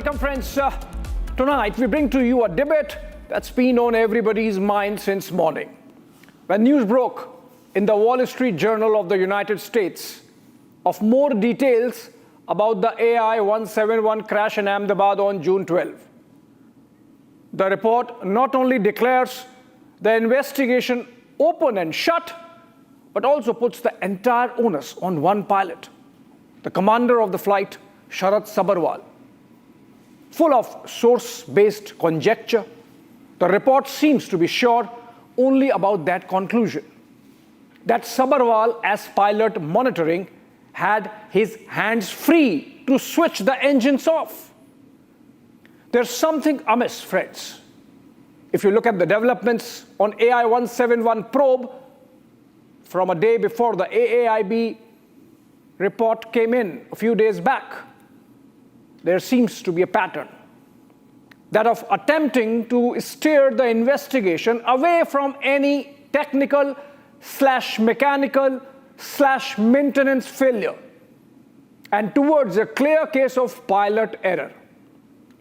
welcome friends. Tonight we bring to you a debate that's been on everybody's mind since morning. When news broke in the Wall Street Journal of the United States of more details about the AI-171 crash in Ahmedabad on June 12. The report not only declares the investigation open and shut, but also puts the entire onus on one pilot, the commander of the flight, Sharat Sabharwal. Full of source-based conjecture, the report seems to be sure only about that conclusion, that Sabharwal, as pilot monitoring, had his hands free to switch the engines off. There's something amiss, friends. If you look at the developments on AI-171 probe from a day before the AAIB report came in a few days back, there seems to be a pattern, that of attempting to steer the investigation away from any technical/mechanical/maintenance failure and towards a clear case of pilot error.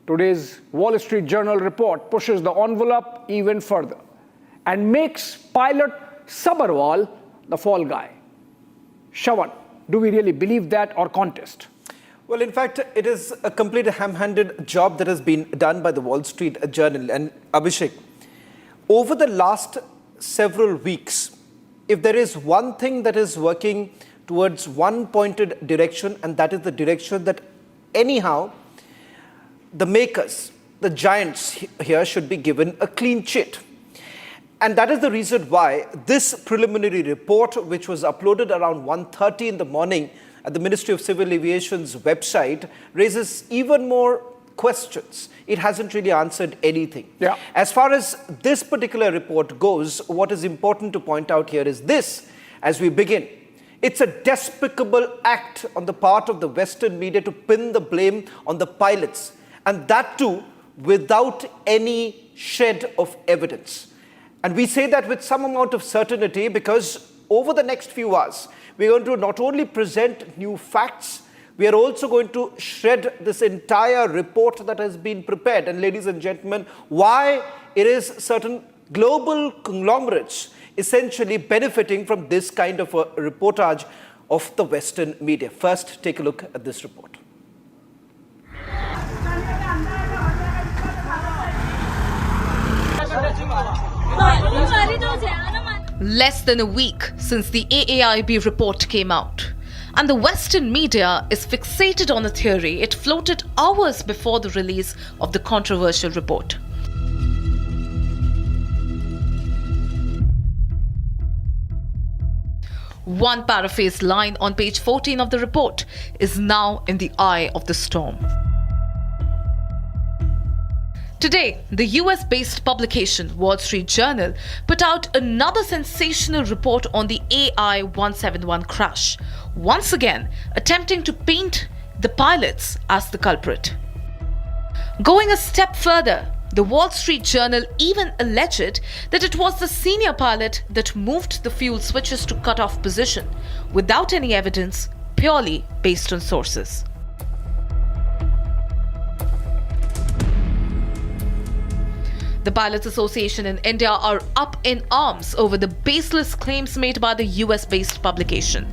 Today's Wall Street Journal report pushes the envelope even further and makes pilot Sabharwal the fall guy. Shravan, do we really believe that or contest? Well, in fact, it is a complete ham-handed job that has been done by the Wall Street Journal. And Abhishek, over the last several weeks, if there is one thing that is working towards one pointed direction, and that is the direction that anyhow the makers, the giants here, should be given a clean chit. And that is the reason why this preliminary report, which was uploaded around 1:30 in the morning at the Ministry of Civil Aviation's website, raises even more questions. It hasn't really answered anything. Yeah. As far as this particular report goes, what is important to point out here is this, as we begin. It's a despicable act on the part of the Western media to pin the blame on the pilots, and that too without any shred of evidence. And we say that with some amount of certainty because over the next few hours, we're going to not only present new facts, we are also going to shred this entire report that has been prepared. And ladies and gentlemen, why it is certain global conglomerates essentially benefiting from this kind of a reportage of the Western media. First, take a look at this report. Less than a week since the AAIB report came out, and the Western media is fixated on a theory it floated hours before the release of the controversial report. One paraphrased line on page 14 of the report is now in the eye of the storm. Today, the US-based publication Wall Street Journal put out another sensational report on the AI-171 crash, once again attempting to paint the pilots as the culprit. Going a step further, the Wall Street Journal even alleged that it was the senior pilot that moved the fuel switches to cut-off position, without any evidence, purely based on sources. The Pilots Association in India are up in arms over the baseless claims made by the US-based publication.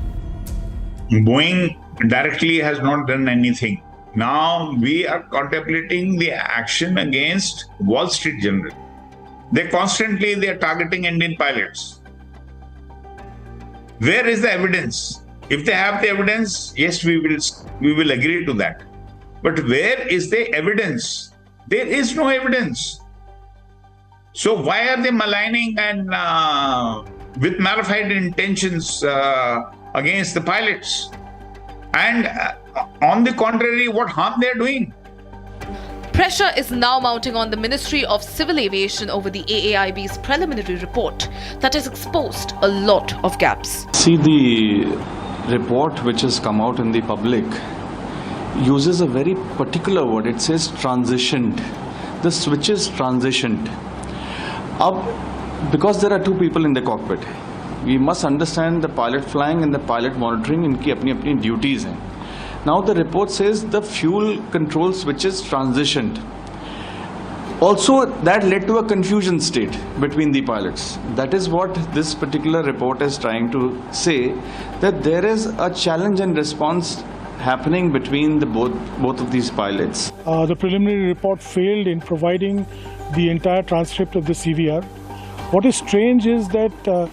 Boeing directly has not done anything. Now we are contemplating the action against Wall Street Journal. They are targeting Indian pilots. Where is the evidence? If they have the evidence, yes, we will agree to that. But where is the evidence? There is no evidence. So why are they maligning and with malified intentions against the pilots? And on the contrary, what harm they are doing? Pressure is now mounting on the Ministry of Civil Aviation over the AAIB's preliminary report that has exposed a lot of gaps. See, the report which has come out in the public uses a very particular word. It says transitioned. The switches transitioned. Because there are two people in the cockpit, we must understand the pilot flying and the pilot monitoring, इनकी अपनी अपनी duties हैं. Now the report says the fuel control switch is transitioned. Also, that led to a confusion state between the pilots. That is what this particular report is trying to say, that there is a challenge and response happening between the both of these pilots. The preliminary report failed in providing the entire transcript of the CVR. What is strange is that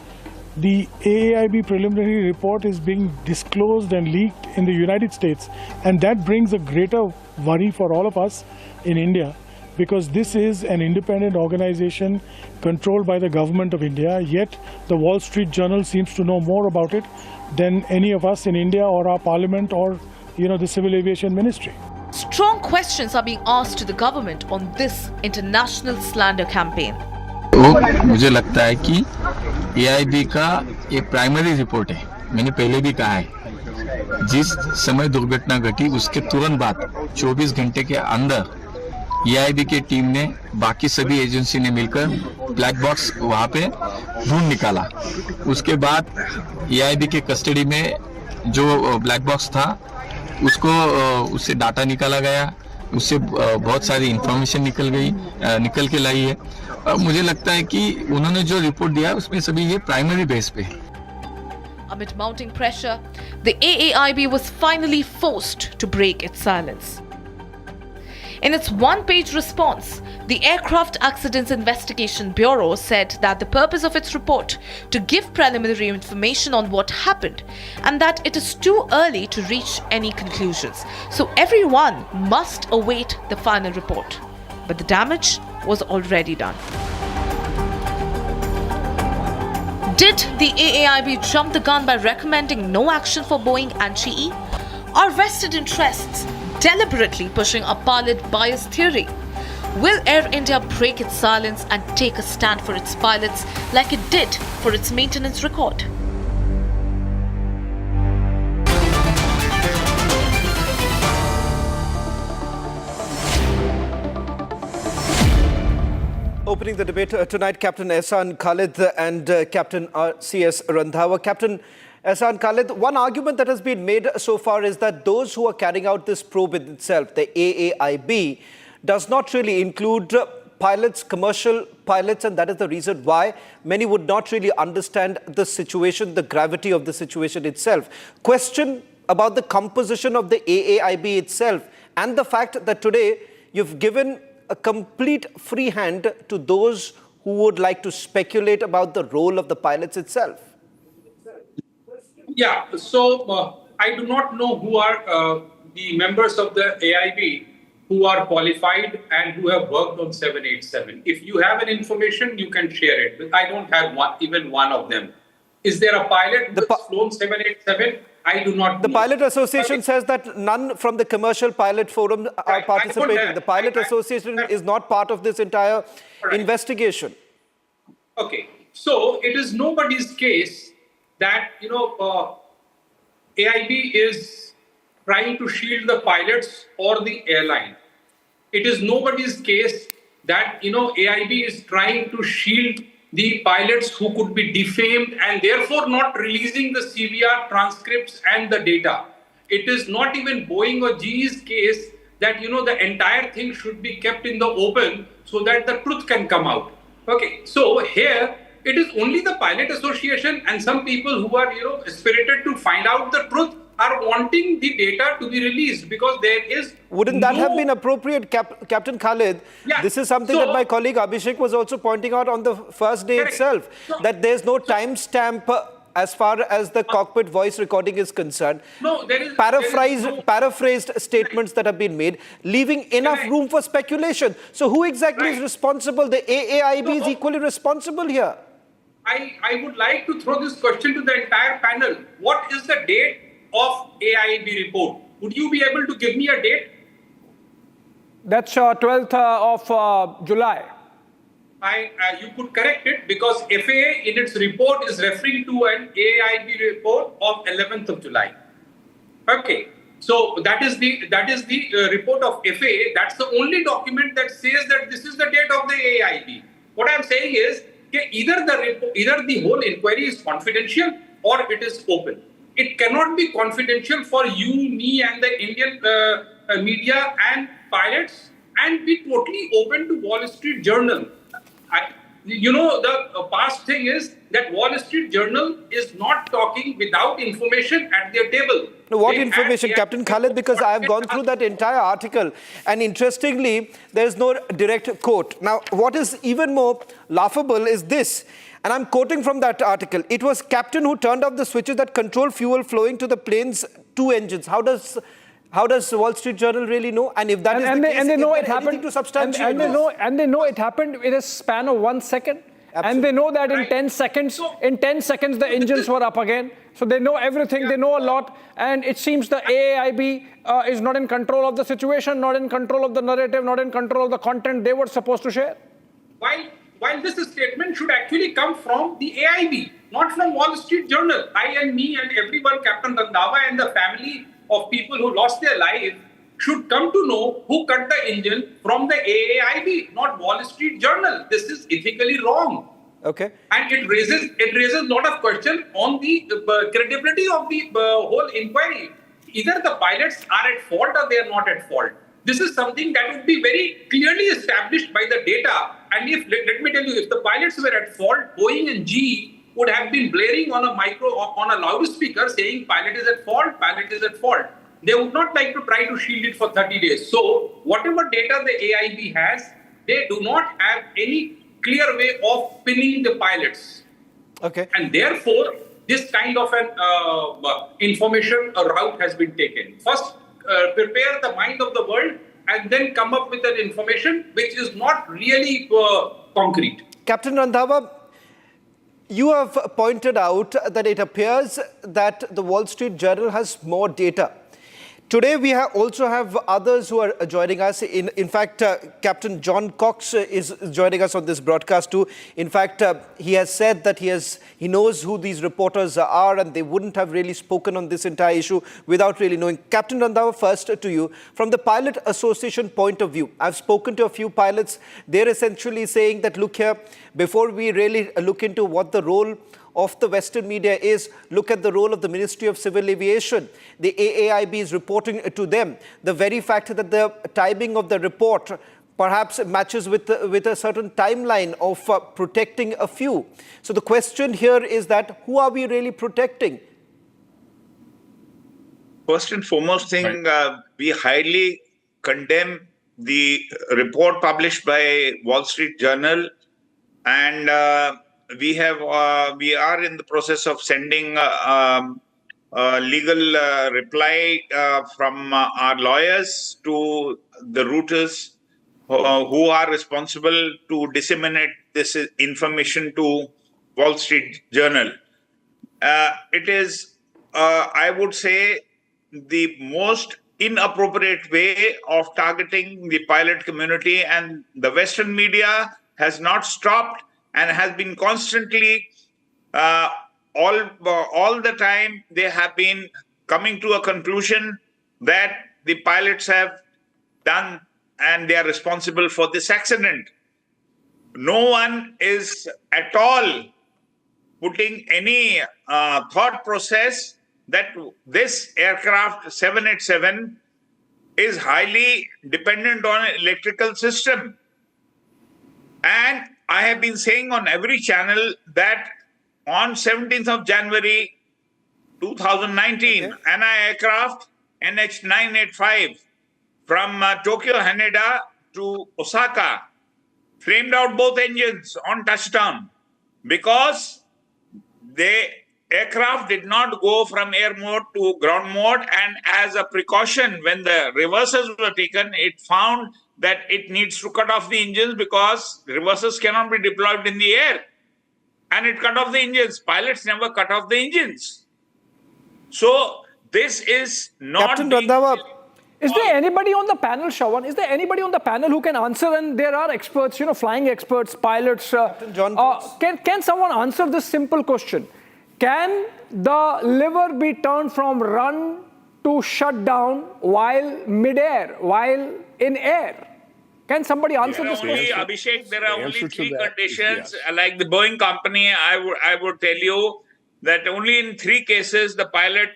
the AAIB preliminary report is being disclosed and leaked in the United States, and that brings a greater worry for all of us in India, because this is an independent organization controlled by the government of India, yet the Wall Street Journal seems to know more about it than any of us in India or our parliament or the Civil Aviation Ministry. Strong questions are being asked to the government on this international slander campaign. मुझे लगता है कि AIB का ये primary report है, मैंने पहले भी कहा है, जिस समय दुर्घटना घटी उसके तुरंत बाद 24 घंटे के अंदर AIB की टीम ने बाकी सभी एजेंसी ने मिलकर ब्लैक बॉक्स वहां पे ढूंढ निकाला। उसके बाद AIB के कस्टडी में जो ब्लैक बॉक्स था उससे डाटा निकाला गया, उससे बहुत सारी इंफॉर्मेशन निकल के लाई है। और मुझे लगता है कि उन्होंने जो रिपोर्ट दिया उसमें सभी ये प्राइमरी बेस पे है। Amid mounting pressure, the AAIB was finally forced to break its silence. In its one-page response, the Aircraft Accidents Investigation Bureau said that the purpose of its report to give preliminary information on what happened and that it is too early to reach any conclusions. So everyone must await the final report. But the damage was already done. Did the AAIB jump the gun by recommending no action for Boeing and GE? Are vested interests deliberately pushing a pilot bias theory? Will Air India break its silence and take a stand for its pilots like it did for its maintenance record? Opening the debate tonight, Captain Ehsan Khalid and Captain C.S. Randhawa. Captain Ehsan Khalid, one argument that has been made so far is that those who are carrying out this probe in itself, the AAIB, does not really include pilots, commercial pilots, and that is the reason why many would not really understand the situation, the gravity of the situation itself. Question about the composition of the AAIB itself and the fact that today you've given a complete free hand to those who would like to speculate about the role of the pilots itself. Yeah, so I do not know who are the members of the AIB who are qualified and who have worked on 787. If you have an information, you can share it. But I don't have even one of them. Is there a pilot who has flown 787? I do not know. The Pilot Association says that none from the Commercial Pilot Forum are participating. The Pilot Association is not part of this entire investigation. Okay, so it is nobody's case that, AIB is trying to shield the pilots or the airline. It is nobody's case that, AIB is trying to shield the pilots who could be defamed and therefore not releasing the CVR transcripts and the data. It is not even Boeing or GE's case that, the entire thing should be kept in the open so that the truth can come out. Okay, so here it is only the Pilot Association and some people who are, spirited to find out the truth are wanting the data to be released because there is. Wouldn't that have been appropriate, Captain Khalid? Yeah. This is something that my colleague Abhishek was also pointing out on the first day itself, that there's no timestamp as far as the cockpit voice recording is concerned. No, there is paraphrased statements that have been made, leaving enough room for speculation. So who exactly is responsible? The AAIB is equally responsible here. I would like to throw this question to the entire panel. What is the date of AIB report? Would you be able to give me a date? That's 12th of July. You could correct it because FAA in its report is referring to an AIB report of 11th of July. Okay, so that is the report of FAA. That's the only document that says that this is the date of the AIB. What I'm saying is either the whole inquiry is confidential or it is open. it cannot be confidential for you, me, and the Indian media and pilots, and be totally open to Wall Street Journal. The past thing is that Wall Street Journal is not talking without information at their table. Now, what information, Captain Khalid? Because I have gone through that entire article, and interestingly, there is no direct quote. Now, what is even more laughable is this, and I'm quoting from that article. It was captain who turned off the switches that control fuel flowing to the plane's two engines. How does Wall Street Journal really know? And if that is the case, and they know it happened to substantiate and they know it happened in a span of 1 second. Absolutely. And they know that in 10 seconds, the engines were up again. So they know everything, they know a lot. And it seems the AIB is not in control of the situation, not in control of the narrative, not in control of the content they were supposed to share. While this statement should actually come from the AIB, not from Wall Street Journal. I and me and everyone, Captain Randhawa and the family of people who lost their lives, should come to know who cut the engine from the AIB, not Wall Street Journal. This is ethically wrong. Okay. And it raises a lot of questions on the credibility of the whole inquiry. Either the pilots are at fault or they are not at fault. This is something that would be very clearly established by the data. And let me tell you, if the pilots were at fault, Boeing and GE would have been blaring on a loudspeaker saying pilot is at fault, pilot is at fault. They would not like to try to shield it for 30 days. So whatever data the AIB has, they do not have any clear way of pinning the pilots. Okay. And therefore, this kind of an information route has been taken. First, prepare the mind of the world and then come up with an information which is not really concrete. Captain Randhawa, you have pointed out that it appears that the Wall Street Journal has more data. Today, we also have others who are joining us. In fact, Captain John Cox is joining us on this broadcast too. In fact, he has said that he knows who these reporters are and they wouldn't have really spoken on this entire issue without really knowing. Captain Randhawa, first to you. From the Pilot Association point of view, I've spoken to a few pilots. They're essentially saying that, look here, before we really look into what the role of the Western media is, look at the role of the Ministry of Civil Aviation. The AAIB is reporting to them. The very fact that the timing of the report perhaps matches with a certain timeline of protecting a few. So the question here is that who are we really protecting? First and foremost thing, we highly condemn the report published by Wall Street Journal, and we are in the process of sending a legal reply from our lawyers to the routers who are responsible to disseminate this information to Wall Street Journal. It is, I would say, the most inappropriate way of targeting the pilot community, and the Western media has not stopped and has been constantly, all the time, they have been coming to a conclusion that the pilots have done and they are responsible for this accident. No one is at all putting any thought process that this aircraft 787 is highly dependent on an electrical system. And I have been saying on every channel that on 17th of January 2019, an aircraft NH985 from Tokyo Haneda to Osaka flamed out both engines on touchdown because the aircraft did not go from air mode to ground mode, and as a precaution, when the reversers were taken, it found that it needs to cut off the engines because reversers cannot be deployed in the air. And it cut off the engines. Pilots never cut off the engines. So this is not... Captain Randhawa, is there anybody on the panel, Shawan? Is there anybody on the panel who can answer? And there are experts, flying experts, pilots. Can someone answer this simple question? Can the lever be turned from run to shut down while mid-air, while in air? Can somebody answer this question? Abhishek, there are only three conditions. Like the Boeing company, I would tell you, that only in 3 cases the pilot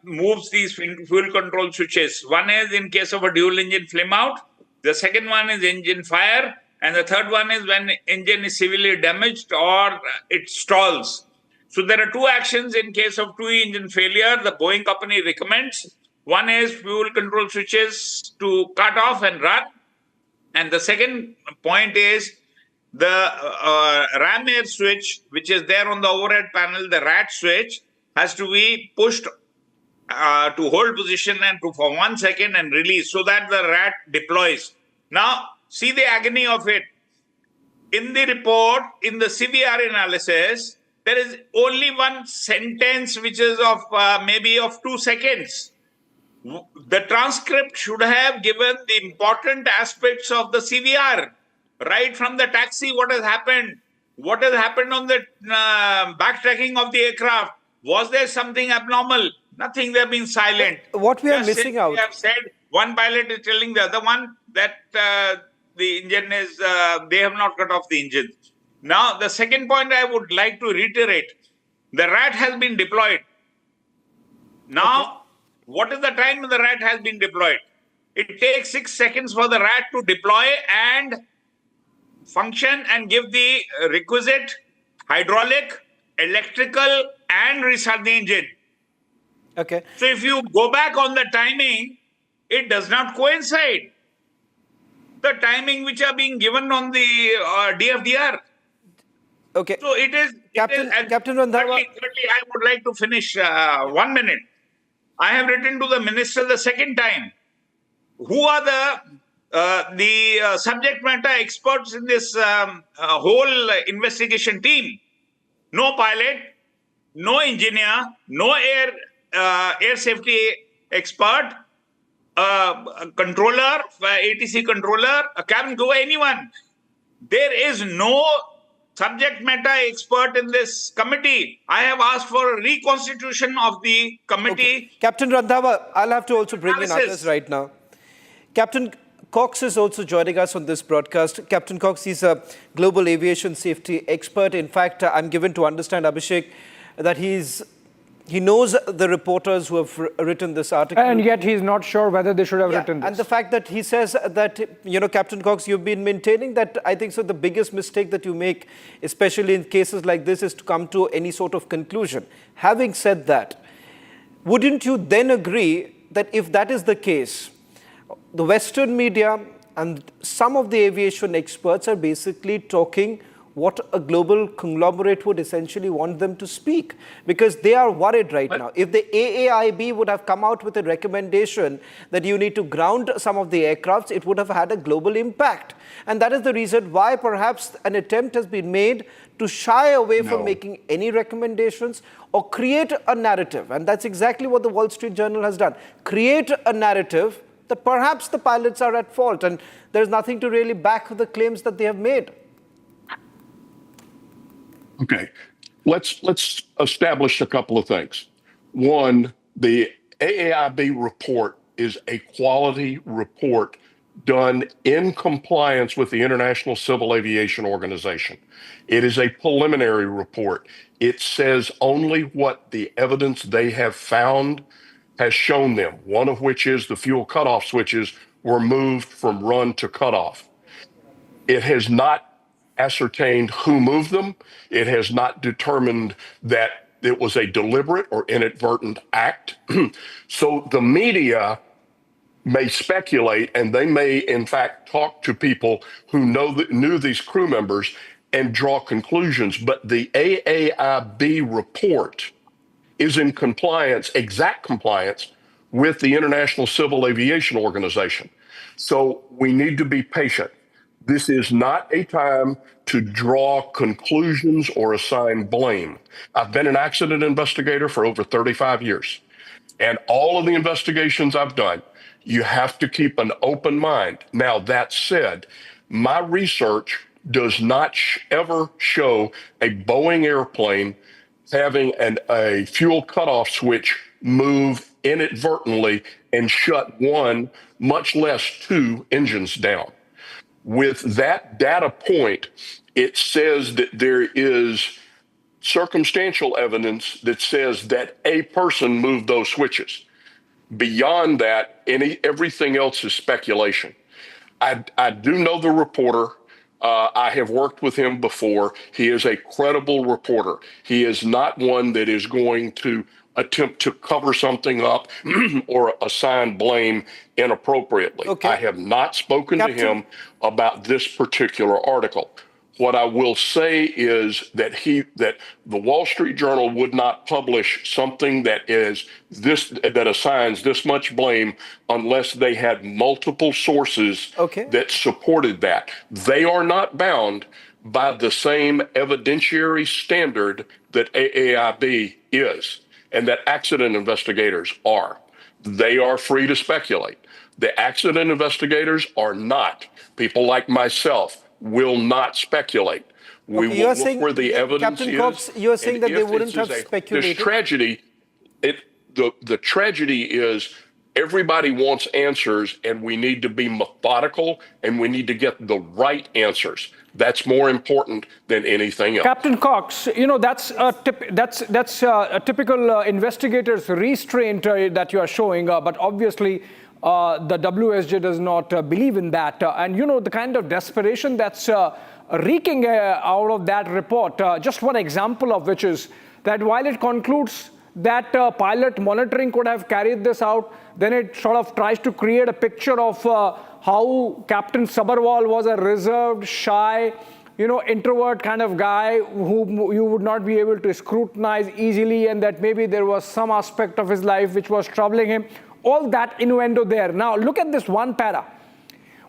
moves these fuel control switches. One is in case of a dual engine flame out, the second one is engine fire, and the third one is when engine is severely damaged or it stalls. So there are 2 actions in case of 2 engine failure the Boeing company recommends. One is fuel control switches to cut off and run, and the second point is the ram air switch, which is there on the overhead panel, the rat switch, has to be pushed to hold position and for 1 second and release so that the rat deploys. Now, see the agony of it. In the report, in the CVR analysis, there is only one sentence which is of maybe of 2 seconds. The transcript should have given the important aspects of the CVR. Right from the taxi, what has happened on the backtracking of the aircraft? Was there something abnormal? Nothing. They've been silent. What we are missing out. We have said one pilot is telling the other one that the engine is, they have not cut off the engine. Now, the second point I would like to reiterate, the rat has been deployed. Now, what is the time the rat has been deployed? It takes 6 seconds for the rat to deploy and function and give the requisite hydraulic, electrical, and restart the engine. Okay. So if you go back on the timing, it does not coincide. The timing which are being given on the DFDR. Okay. So it is... Captain Randhawa... Thirdly, I would like to finish 1 minute. I have written to the minister the second time. Who are the subject matter experts in this whole investigation team? No pilot, no engineer, no air safety expert, controller, ATC controller, a cabin crew, anyone. There is no subject matter expert in this committee. I have asked for a reconstitution of the committee. Okay. Captain Randhawa, I'll have to also bring in others right now. Captain Cox is also joining us on this broadcast. Captain Cox, he's a global aviation safety expert. In fact, I'm given to understand, Abhishek, that he knows the reporters who have written this article. And yet he's not sure whether they should have written this. And the fact that he says that, Captain Cox, you've been maintaining that, I think so, the biggest mistake that you make, especially in cases like this, is to come to any sort of conclusion. Having said that, wouldn't you then agree that if that is the case, the Western media and some of the aviation experts are basically talking what a global conglomerate would essentially want them to speak, because they are worried right now. If the AAIB would have come out with a recommendation that you need to ground some of the aircrafts, it would have had a global impact. And that is the reason why perhaps an attempt has been made to shy away from making any recommendations or create a narrative. And that's exactly what the Wall Street Journal has done. Create a narrative that perhaps the pilots are at fault, and there's nothing to really back the claims that they have made. Okay, let's establish a couple of things. One, the AAIB report is a quality report done in compliance with the International Civil Aviation Organization. It is a preliminary report. It says only what the evidence they have found has shown them, one of which is the fuel cutoff switches were moved from run to cutoff. It has not ascertained who moved them. It has not determined that it was a deliberate or inadvertent act. So the media may speculate, and they may in fact talk to people who knew these crew members and draw conclusions. But the AAIB report is in compliance, exact compliance, with the International Civil Aviation Organization. So we need to be patient. This is not a time to draw conclusions or assign blame. I've been an accident investigator for over 35 years. And all of the investigations I've done, you have to keep an open mind. Now, that said, my research does not ever show a Boeing airplane having a fuel cutoff switch move inadvertently and shut one, much less two engines down. With that data point, it says that there is circumstantial evidence that says that a person moved those switches. Beyond that, everything else is speculation. I do know the reporter. I have worked with him before. He is a credible reporter. He is not one that is going to attempt to cover something up or assign blame inappropriately. Okay. I have not spoken to him about this particular article. What I will say is that the Wall Street Journal would not publish something that assigns this much blame unless they had multiple sources that supported that. They are not bound by the same evidentiary standard that AAIB is and that accident investigators are. They are free to speculate. The accident investigators are not. People like myself will not speculate. We will look where the evidence Captain is. Cox, you're saying that they wouldn't have speculated? This tragedy, the tragedy is everybody wants answers, and we need to be methodical, and we need to get the right answers. That's more important than anything else. Captain Cox, that's a typical investigator's restraint that you are showing, but obviously the WSJ does not believe in that. And the kind of desperation that's reeking out of that report, just one example of which is that while it concludes that pilot monitoring could have carried this out, then it sort of tries to create a picture of how Captain Sabharwal was a reserved, shy, introvert kind of guy who you would not be able to scrutinize easily, and that maybe there was some aspect of his life which was troubling him. All that innuendo there. Now, look at this one para.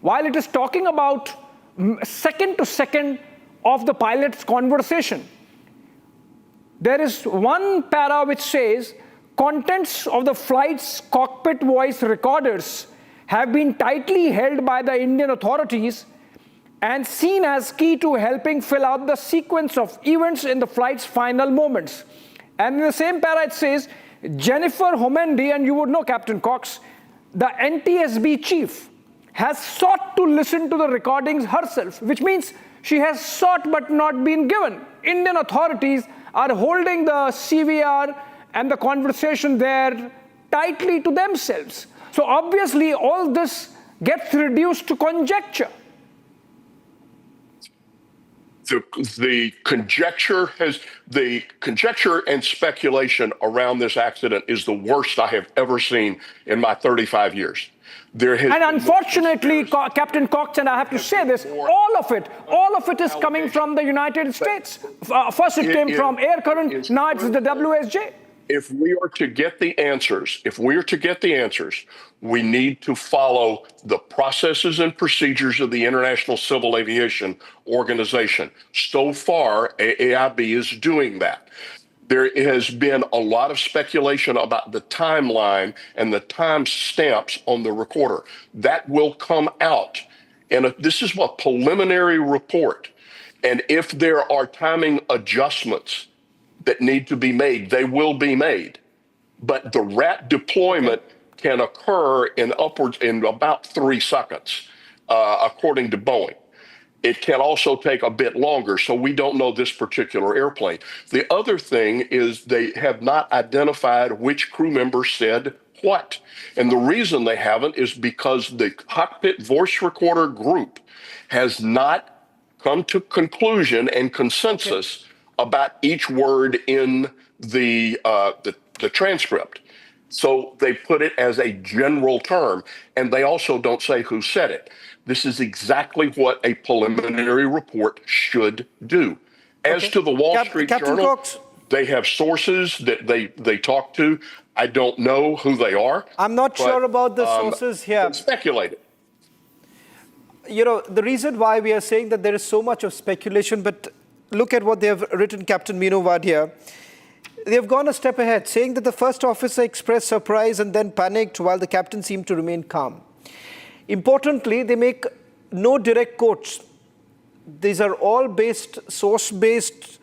While it is talking about second to second of the pilot's conversation, there is one para which says, contents of the flight's cockpit voice recorders have been tightly held by the Indian authorities and seen as key to helping fill out the sequence of events in the flight's final moments. And in the same para it says, Jennifer Homendy, and you would know Captain Cox, the NTSB chief, has sought to listen to the recordings herself, which means she has sought but not been given. Indian authorities are holding the CVR and the conversation there tightly to themselves. So obviously all this gets reduced to conjecture. The conjecture and speculation around this accident is the worst I have ever seen in my 35 years. And unfortunately, Captain Cox, and I have to say this, all of it is coming from the United States. First it came from Air Current, now it's the WSJ. If we are to get the answers, we need to follow the processes and procedures of the International Civil Aviation Organization. So far, AAIB is doing that. There has been a lot of speculation about the timeline and the time stamps on the recorder. That will come out. And this is a preliminary report. And if there are timing adjustments that need to be made, they will be made. But the RAT deployment can occur in about 3 seconds, according to Boeing. It can also take a bit longer, so we don't know this particular airplane. The other thing is they have not identified which crew member said what. And the reason they haven't is because the cockpit voice recorder group has not come to conclusion and consensus about each word in the transcript. So they put it as a general term, and they also don't say who said it. This is exactly what a preliminary report should do. As to the Wall Street Journal, Cox, they have sources that they talk to. I don't know who they are. I'm not sure about the sources here. Speculated. The reason why we are saying that there is so much of speculation, but look at what they have written, Captain Minu Wadia. They have gone a step ahead, saying that the first officer expressed surprise and then panicked while the captain seemed to remain calm. Importantly, they make no direct quotes. These are all source-based.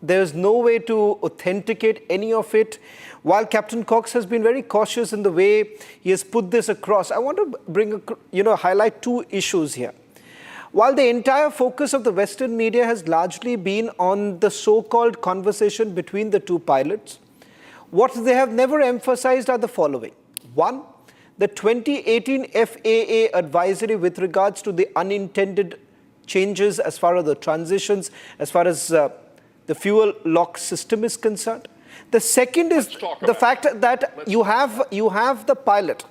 There's no way to authenticate any of it. While Captain Cox has been very cautious in the way he has put this across, I want to highlight 2 issues here. While the entire focus of the Western media has largely been on the so-called conversation between the two pilots, what they have never emphasized are the following. One, the 2018 FAA advisory with regards to the unintended changes as far as the transitions, as far as the fuel lock system is concerned. The second is the fact that you have the pilot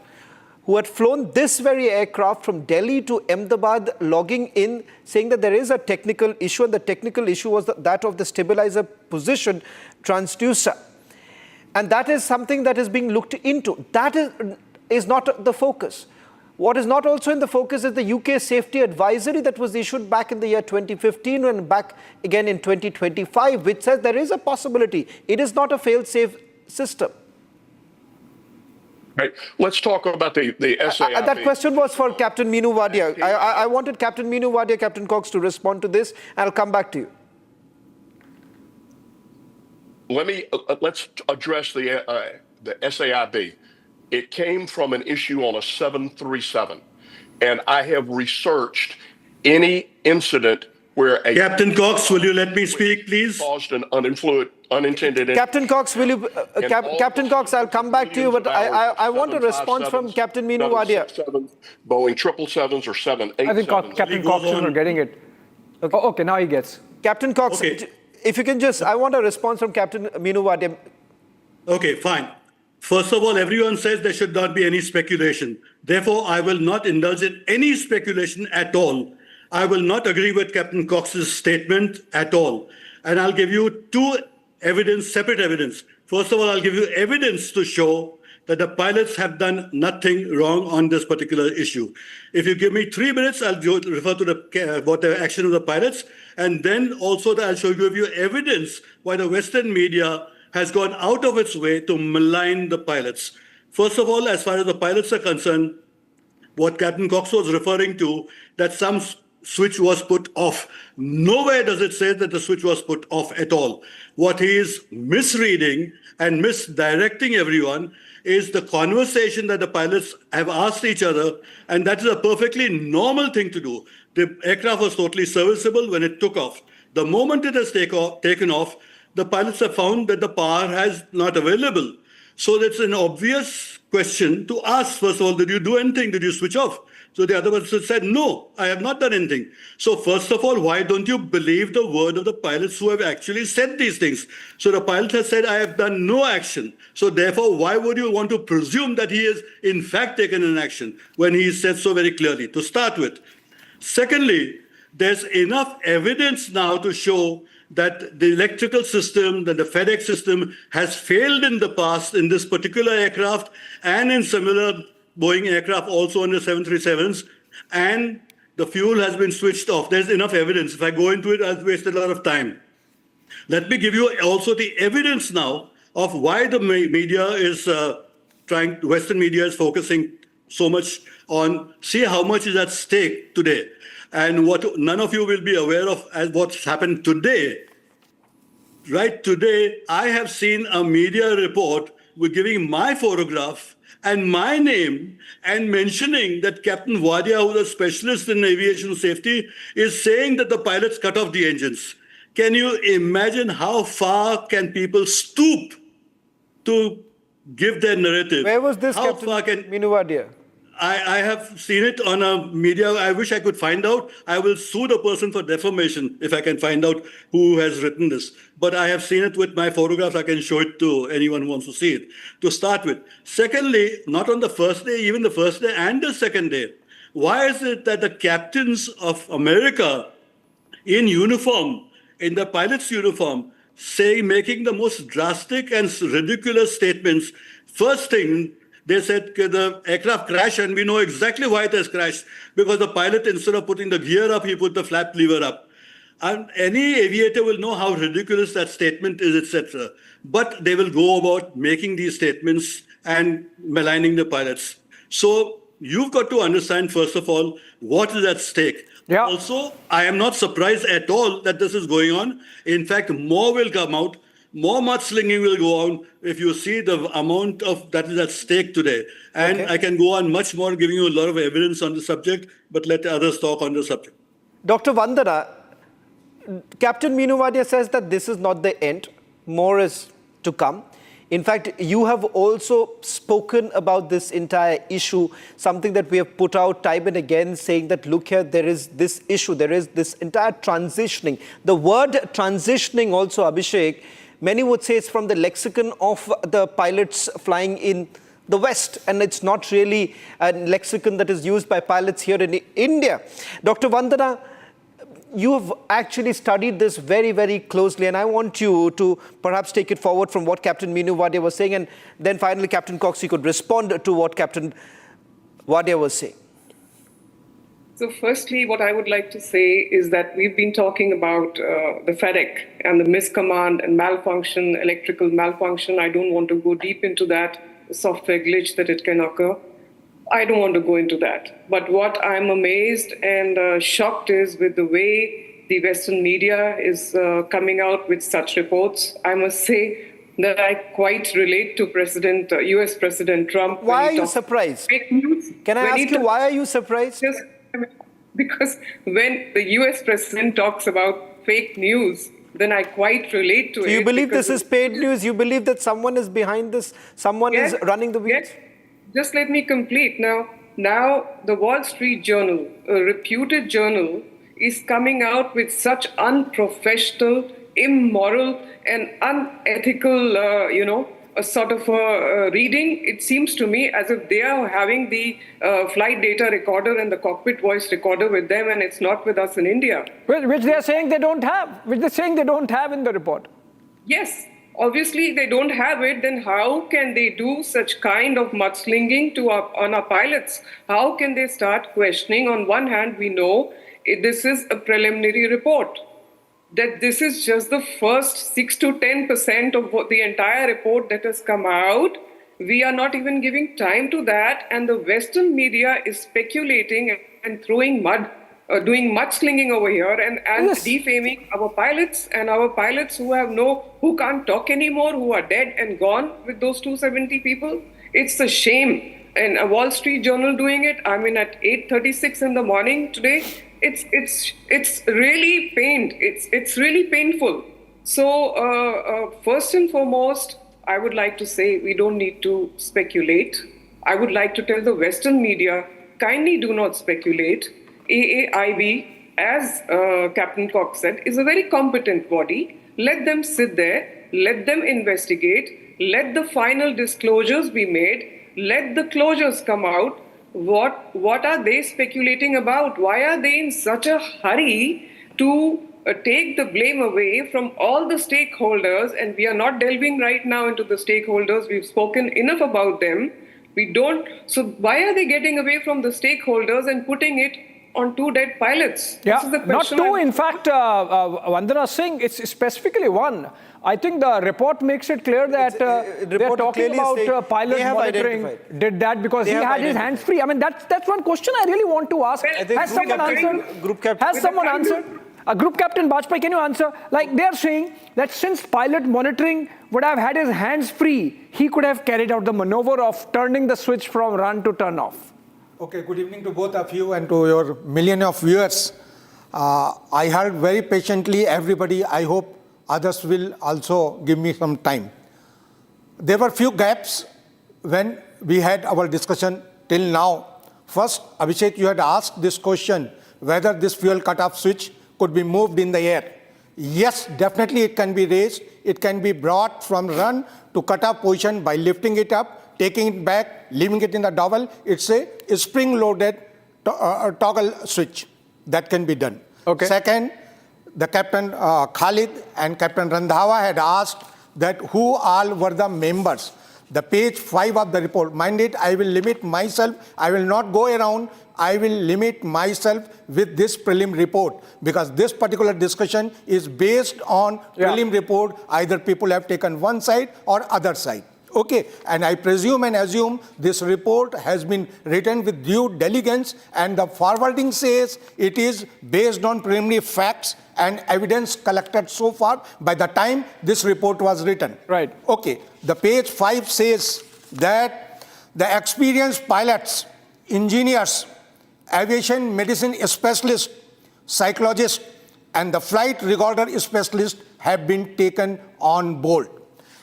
who had flown this very aircraft from Delhi to Ahmedabad, logging in, saying that there is a technical issue, and the technical issue was that of the stabilizer position transducer. And that is something that is being looked into. That is not the focus. What is not also in the focus is the UK safety advisory that was issued back in the year 2015 and back again in 2025, which says there is a possibility. It is not a fail-safe system. Right. Let's talk about the SAIB. That question was for Captain Meenu Wadia. I wanted Captain Meenu Wadia, Captain Cox to respond to this, and I'll come back to you. Let's address the SAIB. It came from an issue on a 737, and I have researched any incident where a Captain Cox, will you let me speak, please? Caused an unintended. Captain Cox, will you? Captain Cox, I'll come back to you, but I want a response from Captain Meenu Wadia. Boeing 777s or 787s. I think Captain Cox is not getting it. Okay. Oh, okay, now he gets. Captain Cox, if you can just, I want a response from Captain Meenu Wadia. Okay, fine. First of all, everyone says there should not be any speculation. Therefore, I will not indulge in any speculation at all. I will not agree with Captain Cox's statement at all. And I'll give you two separate evidence. First of all, I'll give you evidence to show that the pilots have done nothing wrong on this particular issue. If you give me 3 minutes, I'll refer to the action of the pilots. And then also I'll give you evidence why the Western media has gone out of its way to malign the pilots. First of all, as far as the pilots are concerned, what Captain Cox was referring to, that some switch was put off. Nowhere does it say that the switch was put off at all. What he is misreading and misdirecting everyone is the conversation that the pilots have asked each other, and that is a perfectly normal thing to do. The aircraft was totally serviceable when it took off. The moment it has taken off, the pilots have found that the power has not available. So that's an obvious question to ask. First of all, did you do anything? Did you switch off? So the other person said, no, I have not done anything. So first of all, why don't you believe the word of the pilots who have actually said these things? So the pilot has said, I have done no action. So therefore, why would you want to presume that he has in fact taken an action when he said so very clearly, to start with? Secondly, there's enough evidence now to show that the electrical system, that the FedEx system has failed in the past in this particular aircraft and in similar Boeing aircraft also on the 737s, and the fuel has been switched off. There's enough evidence. If I go into it, I'll waste a lot of time. Let me give you also the evidence now of why the media is Western media is focusing so much on, see how much is at stake today. And what none of you will be aware of as what's happened today. Right today, I have seen a media report with giving my photograph and my name and mentioning that Captain Wadia, who's a specialist in aviation safety, is saying that the pilots cut off the engines. Can you imagine how far can people stoop to give their narrative? Where was this, how Captain Meenu Wadia? I have seen it on a media. I wish I could find out. I will sue the person for defamation if I can find out who has written this. But I have seen it with my photographs. I can show it to anyone who wants to see it, to start with. Secondly, not on the first day, even the first day and the second day. Why is it that the captains of America in uniform, in the pilot's uniform, making the most drastic and ridiculous statements? First thing, they said the aircraft crashed, and we know exactly why it has crashed, because the pilot, instead of putting the gear up, he put the flap lever up. And any aviator will know how ridiculous that statement is, etc. But they will go about making these statements and maligning the pilots. So you've got to understand, first of all, what is at stake. Yeah. Also, I am not surprised at all that this is going on. In fact, more will come out. More mudslinging will go on if you see the amount of that is at stake today. And I can go on much more, giving you a lot of evidence on the subject, but let others talk on the subject. Dr. Vandana, Captain Meenu Wadia says that this is not the end. More is to come. In fact, you have also spoken about this entire issue, something that we have put out time and again, saying that, look here, there is this issue, there is this entire transitioning. The word transitioning also, Abhishek, many would say it's from the lexicon of the pilots flying in the West, and it's not really a lexicon that is used by pilots here in India. Dr. Vandana, you have actually studied this very, very closely, and I want you to perhaps take it forward from what Captain Meenu Wadia was saying, and then finally, Captain Cox, you could respond to what Captain Wadia was saying. So firstly, what I would like to say is that we've been talking about the FedEx and the miscommand and malfunction, electrical malfunction. I don't want to go deep into that, software glitch that it can occur. I don't want to go into that. But what I'm amazed and shocked is with the way the Western media is coming out with such reports. I must say that I quite relate to US President Trump. Why are you surprised? Fake news. Can I ask you, why are you surprised? Just because when the US President talks about fake news, then I quite relate to it. So you believe this is paid news? You believe that someone is behind this? Someone is running the wheels? Just let me complete. Now the Wall Street Journal, a reputed journal, is coming out with such unprofessional, immoral, and unethical, a sort of reading. It seems to me as if they are having the flight data recorder and the cockpit voice recorder with them, and it's not with us in India. Which they are saying they don't have, which they're saying they don't have in the report. Yes. Obviously, they don't have it, then how can they do such kind of mudslinging on our pilots? How can they start questioning? On one hand, we know this is a preliminary report, that this is just the first 6 to 10% of what the entire report that has come out. We are not even giving time to that, and the Western media is speculating and throwing mud, doing mudslinging over here and defaming our pilots who can't talk anymore, who are dead and gone with those 270 people. It's a shame. And a Wall Street Journal doing it, I mean, at 8:36 in the morning today, it's really pained. It's really painful. So first and foremost, I would like to say we don't need to speculate. I would like to tell the Western media, kindly do not speculate. AAIB, as Captain Cox said, is a very competent body. Let them sit there, let them investigate, let the final disclosures be made, let the closures come out. What are they speculating about? Why are they in such a hurry to take the blame away from all the stakeholders? And we are not delving right now into the stakeholders. We've spoken enough about them. So why are they getting away from the stakeholders and putting it on 2 dead pilots? Yeah, this is the question. Not 2, in fact, Vandana Singh, it's specifically 1. I think the report makes it clear that they're talking about pilot monitoring did that because he had his hands free. I mean, that's one question I really want to ask. Has someone answered? Has someone answered? Group Captain Bajpai, can you answer? Like, they're saying that since pilot monitoring would have had his hands free, he could have carried out the maneuver of turning the switch from run to turn off. Okay, good evening to both of you and to your million of viewers. I heard very patiently everybody. I hope others will also give me some time. There were few gaps when we had our discussion till now. First, Abhishek, you had asked this question, whether this fuel cutoff switch could be moved in the air. Yes, definitely it can be raised. It can be brought from run to cutoff position by lifting it up, taking it back, leaving it in the dowel. It's a spring-loaded toggle switch that can be done. Okay. Second, the Captain Khalid and Captain Randhawa had asked that who all were the members. The page 5 of the report. Mind it, I will limit myself. I will not go around. I will limit myself with this prelim report because this particular discussion is based on prelim report. Either people have taken one side or other side. Okay, and I presume and assume this report has been written with due diligence and the forwarding says it is based on preliminary facts and evidence collected so far by the time this report was written. Right. Okay, the page 5 says that the experienced pilots, engineers, aviation medicine specialists psychologist, and the flight recorder specialist have been taken on board.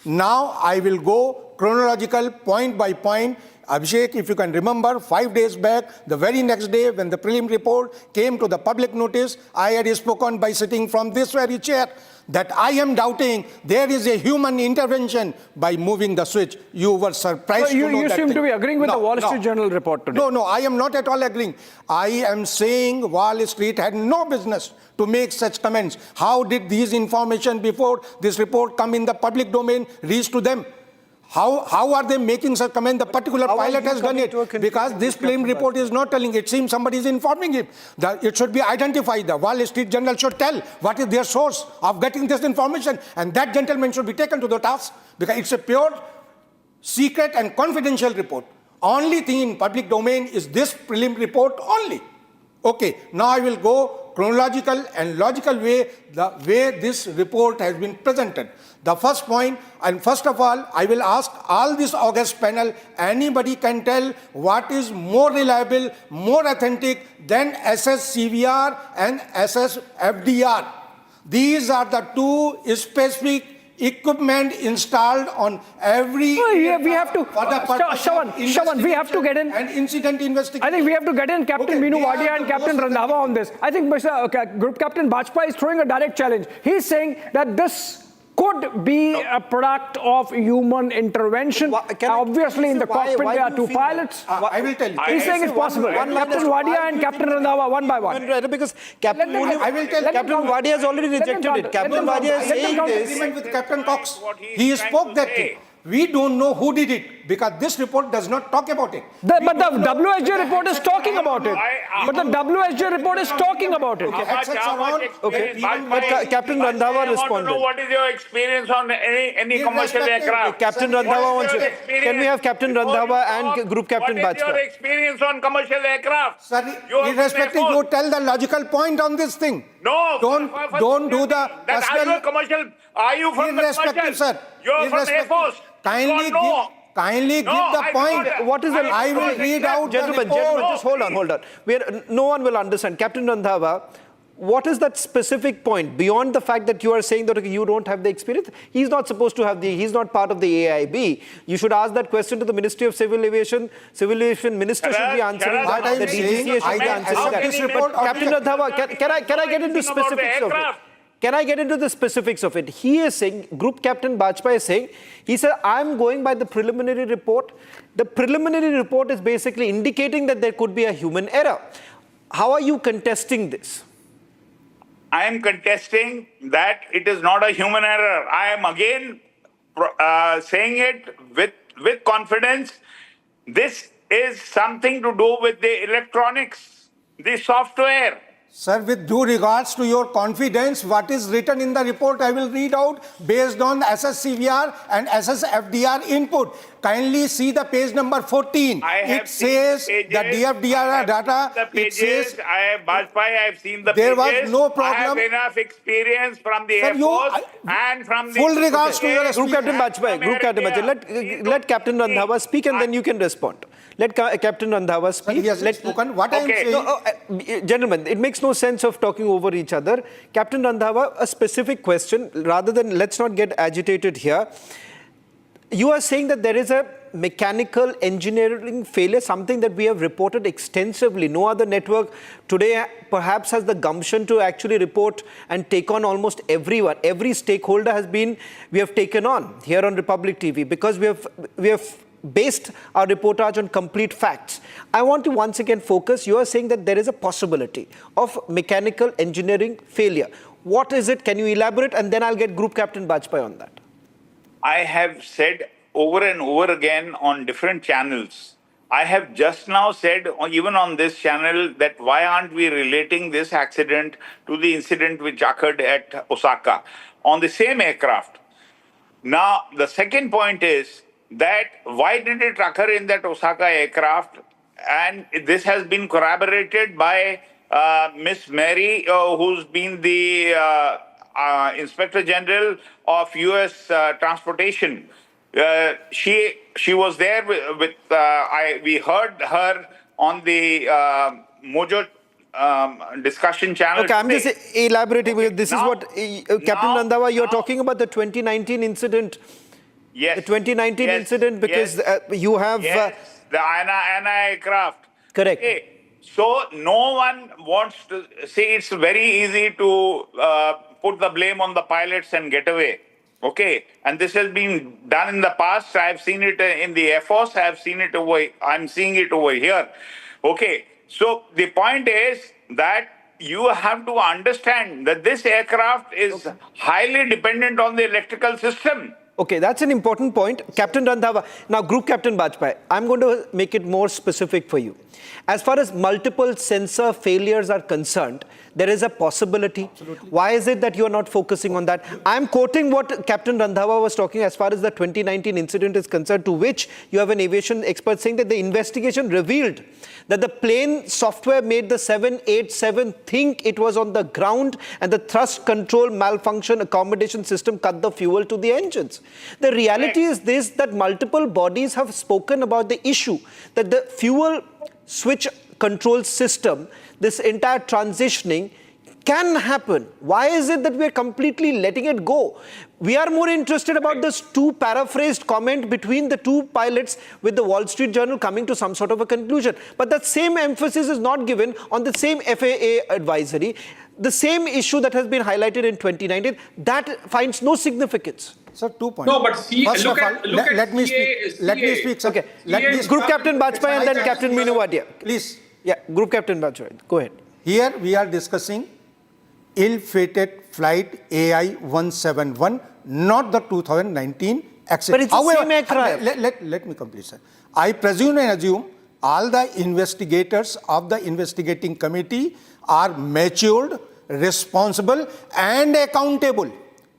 Now I will go chronological point by point. Abhishek, if you can remember, 5 days back, the very next day when the prelim report came to the public notice, I had spoken by sitting from this very chair that I am doubting there is a human intervention by moving the switch. You were surprised so you, to know you that seem thing. to be agreeing with No, the Wall no. Street Journal report today. No, I am not at all agreeing. I am saying Wall Street had no business to make such comments. How did these information before this report come in the public domain reach to them? How are they making such comment? The particular pilot has done it because this claim report is not telling. It seems somebody is informing him. It should be identified. The Wall Street Journal should tell what is their source of getting this information, and that gentleman should be taken to the task because it's a pure secret and confidential report. Only thing in public domain is this prelim report only. Okay, now I will go chronological and logical way, the way this report has been presented. The first point, and first of all, I will ask all this august panel, anybody can tell what is more reliable, more authentic than SSCVR and SSFDR. These are the two specific equipment installed on every we have to for the purpose of Shawan, we have to get in and incident investigation. I think we have to get in Captain Meenu Wadia and Captain Randhawa on this. I think Group Captain Bajpai is throwing a direct challenge. He's saying that this could be a product of human intervention. Obviously, in the cockpit there are two pilots. I will tell you. He's saying it's possible. Captain Wadia and Captain Randhawa, one by one. Because Captain Wadia has already rejected it. Captain Wadia is saying this. Agreement with Captain Cox. He spoke that thing. We don't know who did it because this report does not talk about it. But the WSJ report is talking about it. But the WSJ report is talking about it. Okay. But Captain Randhawa responded. What is your experience on any commercial aircraft? Captain Randhawa wants to. Can we have Captain Randhawa and Group Captain Bajpai? What is your experience on commercial aircraft? Sir, irrespective, you tell the logical point on this thing. No. Don't do the Are you a commercial? Are you from the commercial? Sir. You're from Air Force. Kindly give the point. What is the? I will read out Gentlemen, just hold on. No one will understand. Captain Randhawa, what is that specific point beyond the fact that you are saying that you don't have the experience? He's not supposed to have he's not part of the AIB. You should ask that question to the Ministry of Civil Aviation. Civil Aviation Minister should be answering that. The DGCA should be answering that. Captain Randhawa, can I get into specifics of it? Can I get into the specifics of it? He is saying, Group Captain Bajpai is saying, he said, I'm going by the preliminary report. The preliminary report is basically indicating that there could be a human error. How are you contesting this? I am contesting that it is not a human error. I am again saying it with confidence. This is something to do with the electronics, the software. Sir, with due regards to your confidence, what is written in the report I will read out based on SSCVR and SSFDR input. Kindly see the page number 14. It says the DFDR data. It says Bajpai, I have seen the there pages. was no problem. I have enough experience from the Air Force and from the... Full regards to your Group Captain Bajpai, let Captain Randhawa speak and then you can respond. Let Captain Randhawa speak. He has spoken. What I am saying... Gentlemen, it makes no sense of talking over each other. Captain Randhawa, a specific question, rather than let's not get agitated here. You are saying that there is a mechanical engineering failure, something that we have reported extensively. No other network today perhaps has the gumption to actually report and take on almost everyone. Every stakeholder we have taken on here on Republic TV because we have based our reportage on complete facts. I want to once again focus. You are saying that there is a possibility of mechanical engineering failure. What is it? Can you elaborate? And then I'll get Group Captain Bajpai on that. I have said over and over again on different channels. I have just now said, even on this channel, that why aren't we relating this accident to the incident which occurred at Osaka on the same aircraft? Now, the second point is that why did it occur in that Osaka aircraft? And this has been corroborated by Miss Mary, who's been the Inspector General of U.S. Transportation. She was there with we heard her on the Mojo discussion channel. Okay, I'm today. just elaborating. Okay, This now- is what Captain Randhawa, you're talking about the 2019 incident. Yes. The 2019 yes, incident, because yes, you have yes, the Anna aircraft. correct. Okay. So no one wants to say it's very easy to put the blame on the pilots and get away. Okay, and this has been done in the past. I've seen it in the Air Force. I've seen it I'm seeing it over here. Okay, so the point is that you have to understand that this aircraft is highly dependent on the electrical system. Okay, that's an important point. Captain Randhawa, now Group Captain Bajpai, I'm going to make it more specific for you. As far as multiple sensor failures are concerned, there is a possibility. Absolutely. Why is it that you are not focusing on that? I'm quoting what Captain Randhawa was talking as far as the 2019 incident is concerned, to which you have an aviation expert saying that the investigation revealed that the plane software made the 787 think it was on the ground, and the thrust control malfunction accommodation system cut the fuel to the engines. The reality is this, that multiple bodies have spoken about the issue, that the fuel switch control system, this entire transitioning can happen. Why is it that we are completely letting it go? We are more interested about this two paraphrased comment between the two pilots, with the Wall Street Journal coming to some sort of a conclusion. But that same emphasis is not given on the same FAA advisory, the same issue that has been highlighted in 2019, that finds no significance. Sir, 2 points. No, but see, First look of all, at, look at let me CA, speak. Let me speak. Sir. Okay. Let me Group Captain Bajpai and then Captain Meenu Wadia. Please. Yeah, Group Captain Bajpai, go ahead. Here we are discussing ill-fated flight AI-171, not the 2019 accident. But it's the same aircraft. Let me complete, sir. I presume and assume all the investigators of the investigating committee are matured, responsible and accountable.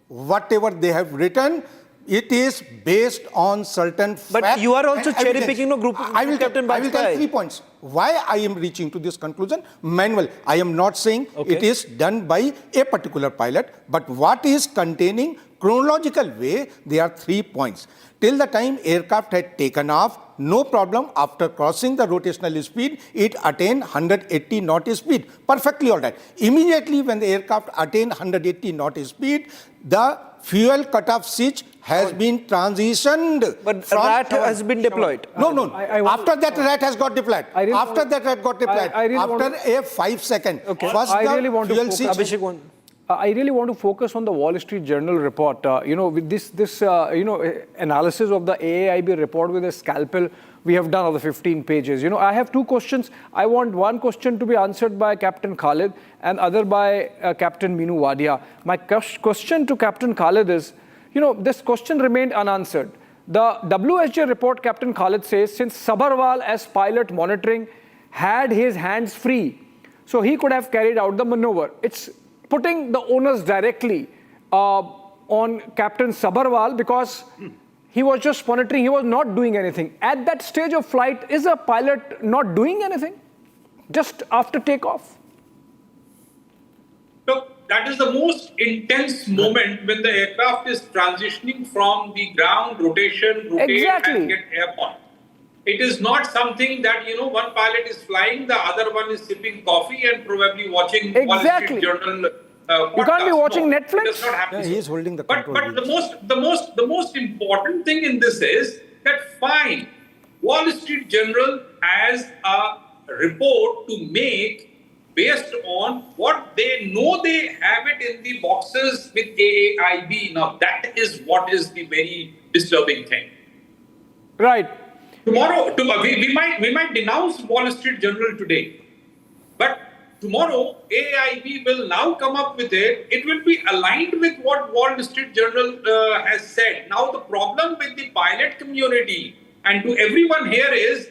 Whatever they have written, it is based on certain facts. But you are also cherry picking no group. I will tell 3 points. Why I am reaching to this conclusion? Manual. I am not saying it is done by a particular pilot, but what is containing chronological way, there are 3 points. Till the time aircraft had taken off, no problem. After crossing the rotational speed, it attained 180 knot speed. Perfectly all right. Immediately when the aircraft attained 180 knot speed, the fuel cutoff switch has been transitioned. But RAT has been deployed. No. After that, RAT has got deployed. After that, RAT got deployed. After a 5 second. First, I really want to fuel focus. switch. I really want to focus on the Wall Street Journal report. With this analysis of the AAIB report with a scalpel, we have done of the 15 pages. I have 2 questions. I want one question to be answered by Captain Khalid and other by Captain Meenu Wadia. My question to Captain Khalid is, this question remained unanswered. The WSJ report, Captain Khalid says, since Sabharwal as pilot monitoring had his hands free, so he could have carried out the maneuver. It's putting the onus directly on Captain Sabharwal because he was just monitoring, he was not doing anything. At that stage of flight, is a pilot not doing anything just after takeoff? Look, that is the most intense moment when the aircraft is transitioning from the ground, rotate and get airborne. It is not something that, one pilot is flying, the other one is sipping coffee and probably watching Wall Street Journal. You can't be watching Netflix. It does not happen. Yeah, he is holding the control. But the most important thing in this is that fine, Wall Street Journal has a report to make based on what they know they have it in the boxes with AAIB. Now that is what is the very disturbing thing. Right. Tomorrow, we might denounce Wall Street Journal today, but tomorrow AIB will now come up with it. It will be aligned with what Wall Street Journal has said. Now the problem with the pilot community and to everyone here is,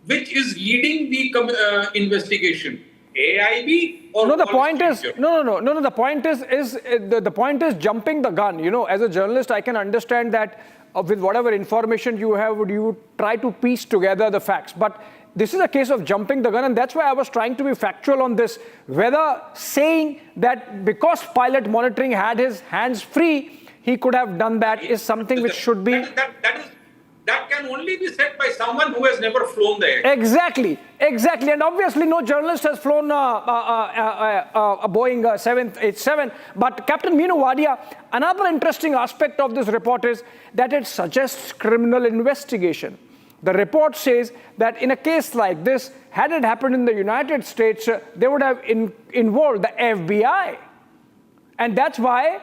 which is leading the investigation? AIB or no? The point is no. The point is the point is jumping the gun. As a journalist, I can understand that with whatever information you have, you would try to piece together the facts. But this is a case of jumping the gun, and that's why I was trying to be factual on this. Whether saying that because pilot monitoring had his hands free, he could have done that is something which should be. that can only be said by someone who has never flown the aircraft. Exactly. And obviously no journalist has flown a Boeing 787. But Captain Meenu Wadia, another interesting aspect of this report is that it suggests criminal investigation. The report says that in a case like this, had it happened in the United States, they would have involved the FBI. And that's why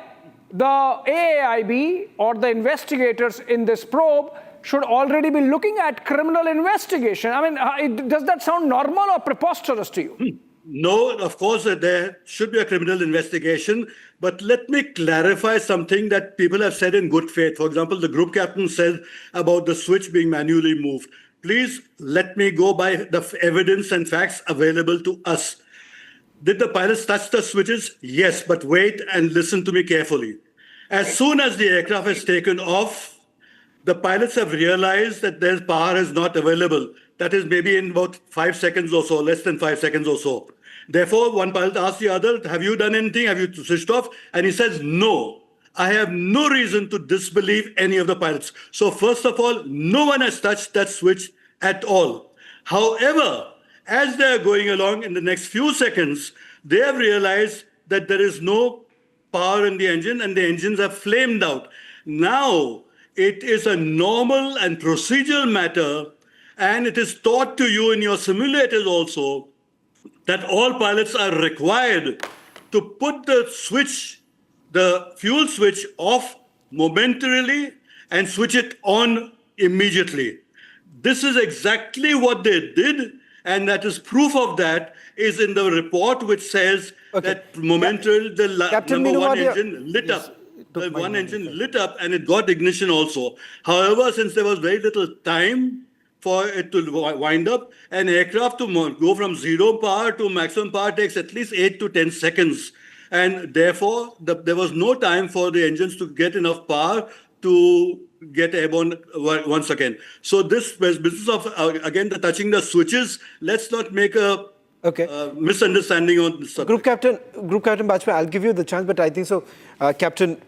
the AAIB or the investigators in this probe should already be looking at criminal investigation. I mean, does that sound normal or preposterous to you? No, of course, there should be a criminal investigation. But let me clarify something that people have said in good faith. For example, the group captain said about the switch being manually moved. Please let me go by the evidence and facts available to us. Did the pilots touch the switches? Yes, but wait and listen to me carefully. As soon as the aircraft is taken off, the pilots have realized that their power is not available. That is maybe in about 5 seconds or so, less than 5 seconds or so. Therefore, one pilot asks the other, have you done anything? Have you switched off? And he says, no. I have no reason to disbelieve any of the pilots. So first of all, no one has touched that switch at all. However, as they're going along in the next few seconds, they have realized that there is no power in the engine and the engines have flamed out. Now, it is a normal and procedural matter, and it is taught to you in your simulators also that all pilots are required to put the switch, the fuel switch, off momentarily and switch it on immediately. This is exactly what they did, and that is proof of that is in the report, which says that momentarily the number one engine lit up. The one engine lit up and it got ignition also. However, since there was very little time for it to wind up, an aircraft to go from 0 power to maximum power takes at least 8 to 10 seconds. And therefore, there was no time for the engines to get enough power to get airborne once again. So this business of, again, the touching the switches, let's not make a misunderstanding on this subject. Group Captain Bajpayee, I'll give you the chance, but I think so. Captain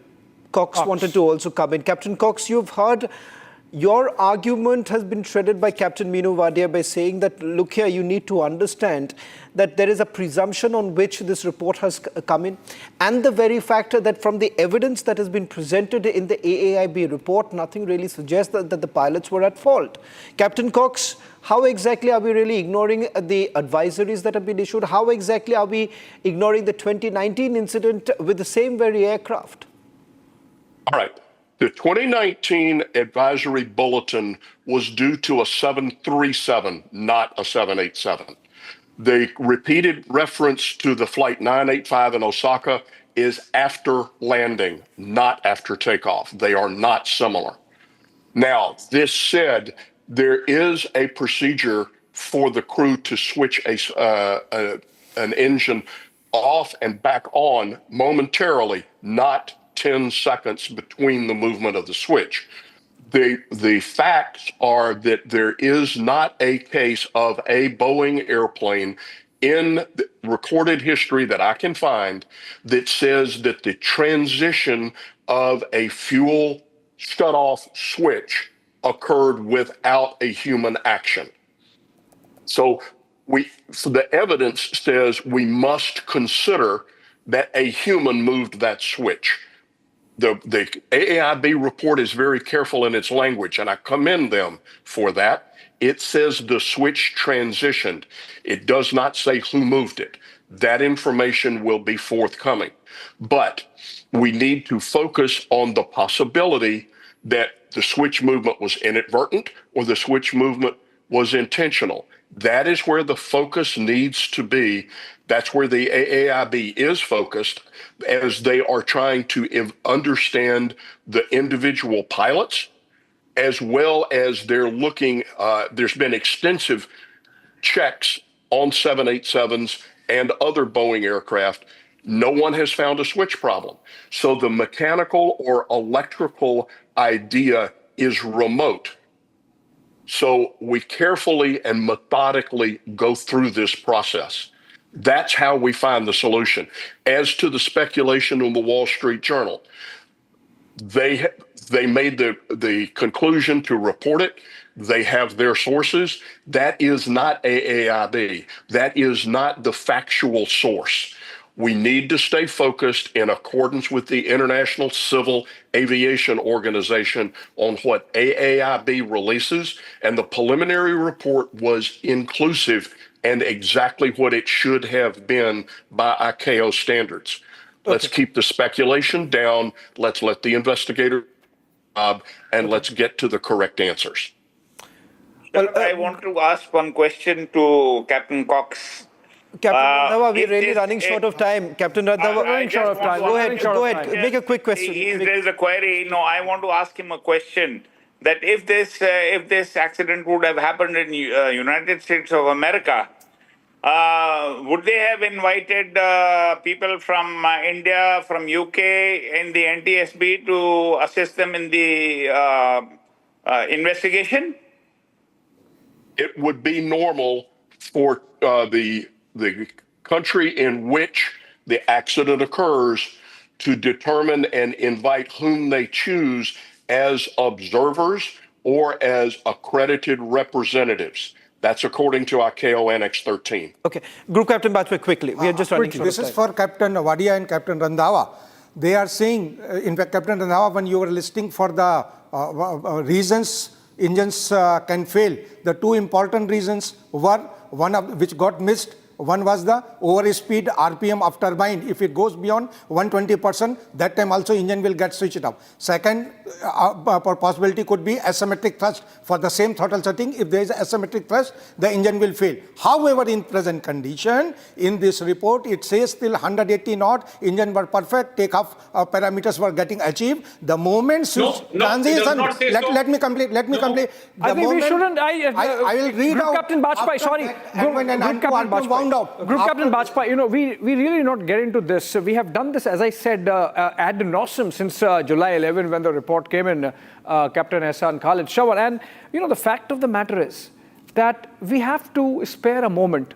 Cox wanted to also come in. Captain Cox, you've heard your argument has been shredded by Captain Meenu Wadia by saying that, look here, you need to understand that there is a presumption on which this report has come in, and the very factor that from the evidence that has been presented in the AAIB report, nothing really suggests that the pilots were at fault. Captain Cox, how exactly are we really ignoring the advisories that have been issued? How exactly are we ignoring the 2019 incident with the same very aircraft? All right. The 2019 advisory bulletin was due to a 737, not a 787. The repeated reference to the flight 985 in Osaka is after landing, not after takeoff. They are not similar. Now, this said, there is a procedure for the crew to switch an engine off and back on momentarily, not 10 seconds between the movement of the switch. The facts are that there is not a case of a Boeing airplane in the recorded history that I can find that says that the transition of a fuel shut-off switch occurred without a human action. So the evidence says we must consider that a human moved that switch. The AAIB report is very careful in its language, and I commend them for that. It says the switch transitioned. It does not say who moved it. That information will be forthcoming. But we need to focus on the possibility that the switch movement was inadvertent or the switch movement was intentional. That is where the focus needs to be. That's where the AAIB is focused as they are trying to understand the individual pilots, as well as they're looking, there's been extensive checks on 787s and other Boeing aircraft. No one has found a switch problem. So the mechanical or electrical idea is remote. So we carefully and methodically go through this process. That's how we find the solution. As to the speculation in the Wall Street Journal, They made the conclusion to report it. They have their sources. That is not AAIB. That is not the factual source. We need to stay focused in accordance with the International Civil Aviation Organization on what AAIB releases, and the preliminary report was inclusive and exactly what it should have been by ICAO standards. Let's keep the speculation down. Let's let the investigator and let's get to the correct answers. Well, I want to ask one question to Captain Cox. Captain Randhawa, we're really running short of time. Captain Randhawa, running short of time. Go ahead. Make a quick question. There's a query. No, I want to ask him a question. That if this accident would have happened in United States of America, would they have invited people from India, from UK, in the NTSB to assist them in the investigation? It would be normal for the country in which the accident occurs to determine and invite whom they choose as observers or as accredited representatives. That's according to ICAO Annex 13. Okay. Group Captain Bajpai, quickly. We are just running short of time. This is for Captain Wadia and Captain Randhawa. They are saying, in fact, Captain Randhawa, when you were listing for the reasons engines can fail, the two important reasons were, one of which got missed. One was the overspeed RPM of turbine. If it goes beyond 120%, that time also engine will get switched off. Second possibility could be asymmetric thrust for the same throttle setting. If there is asymmetric thrust, the engine will fail. However, in present condition, in this report, it says till 180 knot, engine were perfect, takeoff parameters were getting achieved. The moment transition, let me complete. I think we shouldn't. I will read out. Captain Bajpai, sorry. Group Captain Bajpai. Group Captain Bajpai, we really not get into this. We have done this, as I said, ad nauseum since July 11 when the report came in, Captain Ehsan Khalid Shawar. And, the fact of the matter is that we have to spare a moment.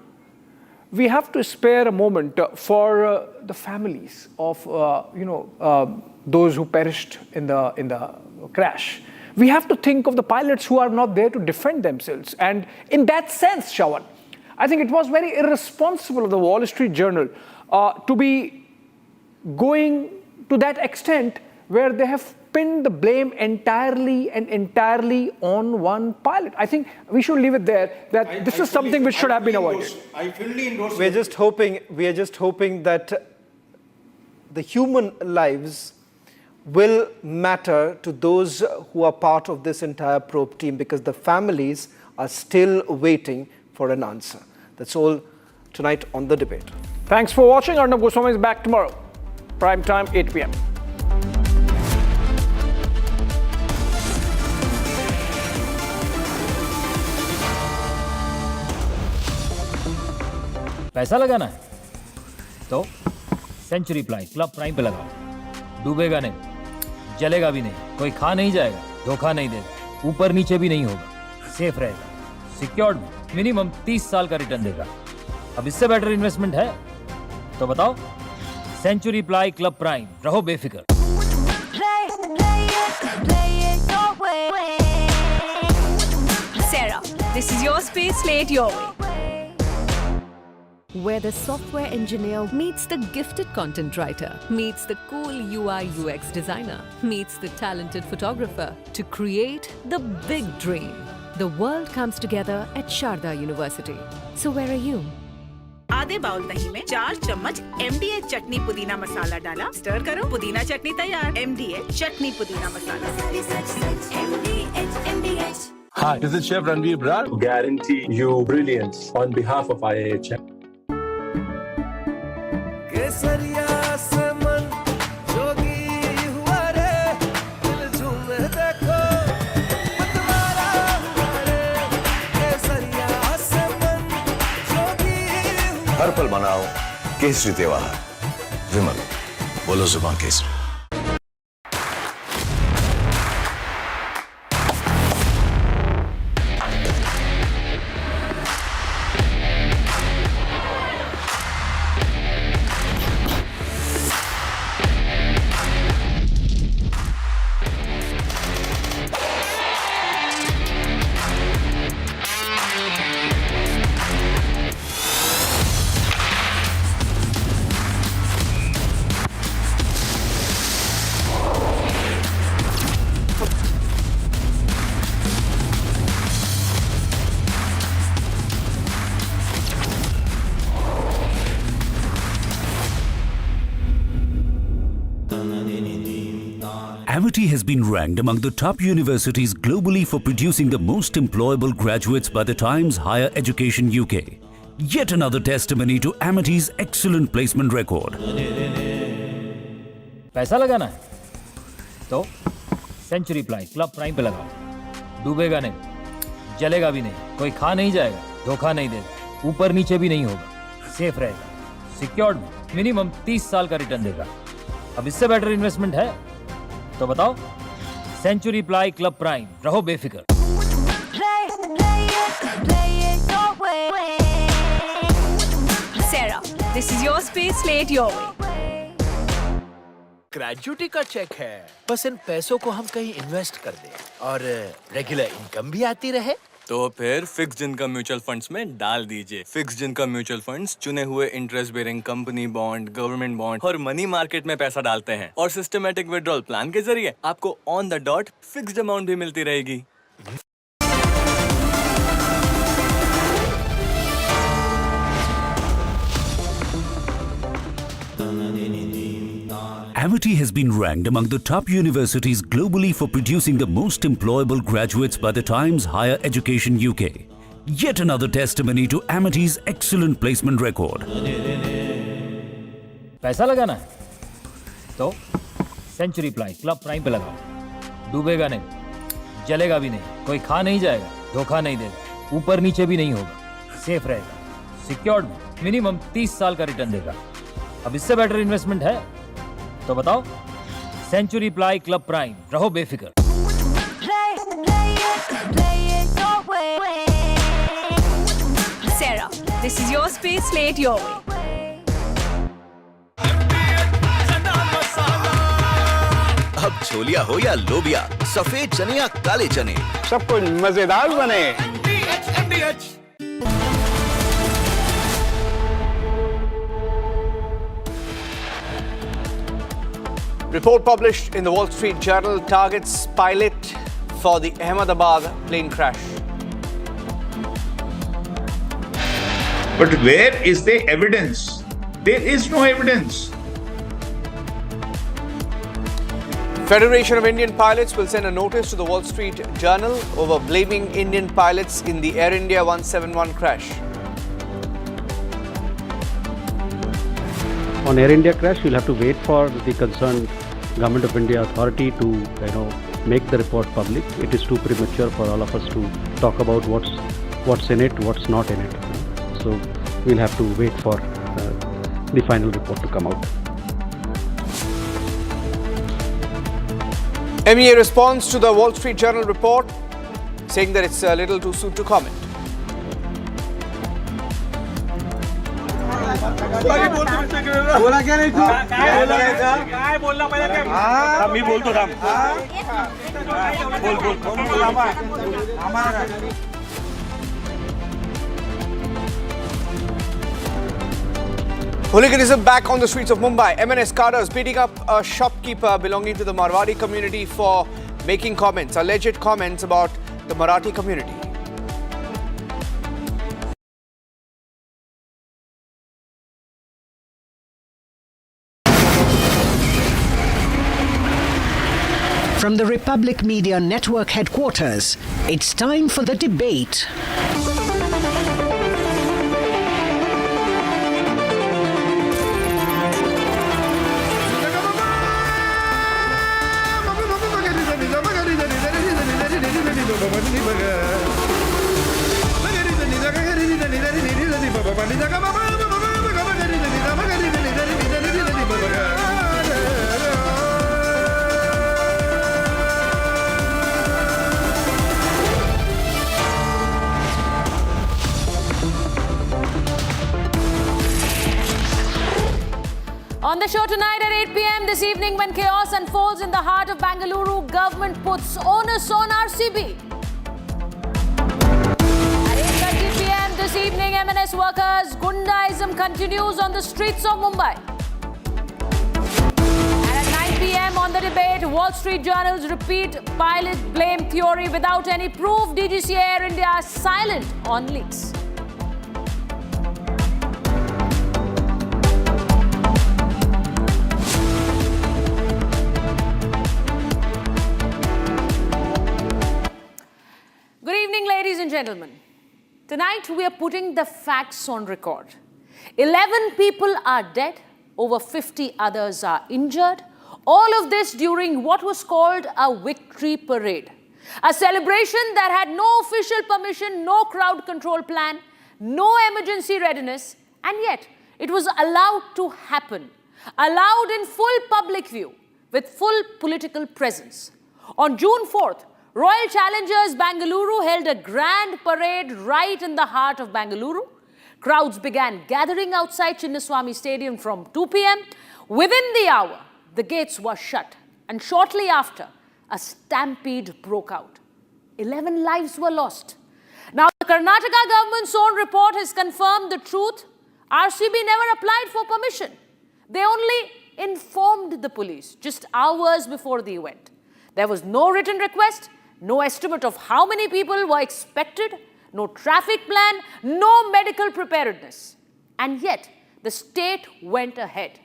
We have to spare a moment for the families of, those who perished in the crash. We have to think of the pilots who are not there to defend themselves. And in that sense, Shawar, I think it was very irresponsible of the Wall Street Journal to be going to that extent where they have pinned the blame entirely on one pilot. I think we should leave it there, that this is something which should have been avoided. I fully endorse. We are just hoping that the human lives will matter to those who are part of this entire probe team, because the families are still waiting for an answer. That's all tonight on The Debate. Thanks for watching. Arnab Goswami is back tomorrow. Prime time, 8 p.m. पैसा लगाना है तो century ply club prime पे लगाओ। डूबेगा नहीं, जलेगा भी नहीं, कोई खा नहीं जाएगा, धोखा नहीं देगा, ऊपर नीचे भी नहीं होगा, सेफ रहेगा, सिक्योर्ड मिनिमम 30 साल का रिटर्न देगा। अब इससे बेटर इन्वेस्टमेंट है तो बताओ। सेंचुरी प्लाई क्लब प्राइम, रहो बेफिक्र। Sarah, this is your space, slay it your way. Where the software engineer meets the gifted content writer, meets the cool UI UX designer, meets the talented photographer to create the big dream. The world comes together at Sharda University. So where are you? आधे bowl दही में 4 चम्मच MDH चटनी पुदीना मसाला डाला, stir करो, पुदीना चटनी तैयार। MDH चटनी पुदीना मसाला। Hi, this is Chef Ranveer Brar. Guarantee you brilliance on behalf of IAHM. हर पल मनाओ केसरी त्योहार। विमल, बोलो जुबान Kesari. Amity has been ranked among the top universities globally for producing the most employable graduates by the Times Higher Education UK. Yet another testimony to Amity's excellent placement record. पैसा लगाना है तो century ply club prime पे लगाओ, डूबेगा नहीं, जलेगा भी नहीं, कोई खा नहीं जाएगा, धोखा नहीं देगा, ऊपर नीचे भी नहीं होगा, सेफ रहेगा, सिक्योर्ड मिनिमम 30 साल का रिटर्न देगा। अब इससे बेटर इन्वेस्टमेंट है तो बताओ। सेंचुरी प्लाई क्लब प्राइम, रहो बेफिक्र। Sarah, this is your space, slate your way. Gratuity का चेक है, बस इन पैसों को हम कहीं इन्वेस्ट कर दें और रेगुलर इनकम भी आती रहे। तो फिर फिक्स्ड इनकम म्यूचुअल फंड्स में डाल दीजिए। फिक्स्ड इनकम म्यूचुअल फंड्स चुने हुए interest bearing company bond, government bond और मनी मार्केट में पैसा डालते हैं और सिस्टमैटिक विड्रॉल प्लान के जरिए आपको on the dot fixed amount भी मिलती रहेगी। Amity has been ranked among the top universities globally for producing the most employable graduates by the Times Higher Education UK. Yet another testimony to Amity's excellent placement record. पैसा लगाना है तो century ply club prime पे लगाओ, डूबेगा नहीं, जलेगा भी नहीं, कोई खा नहीं जाएगा, धोखा नहीं देगा, ऊपर नीचे भी नहीं होगा, सेफ रहेगा, सिक्योर्ड मिनिमम 30 साल का रिटर्न देगा। अब इससे बेटर इन्वेस्टमेंट है तो बताओ। सेंचुरी प्लाई क्लब प्राइम, रहो बेफिक्र। Sarah, this is your space, slate your way. अब छोलिया हो या लोबिया, सफेद चने या काले चने, सब कुछ मजेदार बने। Report published in the Wall Street Journal targets pilot for the Ahmedabad plane crash. But where is the evidence? There is no evidence. Federation of Indian Pilots will send a notice to the Wall Street Journal over blaming Indian pilots in the Air India 171 crash. On Air India crash, we'll have to wait for the concerned Government of India authority to, make the report public. It is too premature for all of us to talk about what's in it, what's not in it. So we'll have to wait for the final report to come out. MEA responds to the Wall Street Journal report, saying that it's a little too soon to comment. बोला क्या नहीं था? काय बोलला पाहिजे काय? मी बोलतो थांब. बोल. आम्हाला Hooliganism back on the streets of Mumbai. MNS cadres beating up a shopkeeper belonging to the Marwari community for making comments, alleged comments about the Marathi community. From the Republic Media Network headquarters, it's time for the debate. On the show tonight at 8 p.m. this evening, when chaos unfolds in the heart of Bengaluru, government puts onus on RCB. At 8:30 p.m. this evening, MNS workers, Gundaism continues on the streets of Mumbai. And at 9 p.m. on the debate, Wall Street Journal's repeat pilot blame theory without any proof. DGC Air India silent on leaks. gentlemen, tonight we are putting the facts on record. 11 people are dead, over 50 others are injured. All of this during what was called a victory parade. A celebration that had no official permission, no crowd control plan, no emergency readiness, and yet it was allowed to happen. Allowed in full public view, with full political presence. On June 4th, Royal Challengers Bengaluru held a grand parade right in the heart of Bengaluru. Crowds began gathering outside Chinnaswamy Stadium from 2 p.m. Within the hour, the gates were shut, and shortly after, a stampede broke out. 11 lives were lost. Now, the Karnataka government's own report has confirmed the truth. RCB never applied for permission. They only informed the police just hours before the event. There was no written request, no estimate of how many people were expected, no traffic plan, no medical preparedness. And yet, the state went ahead.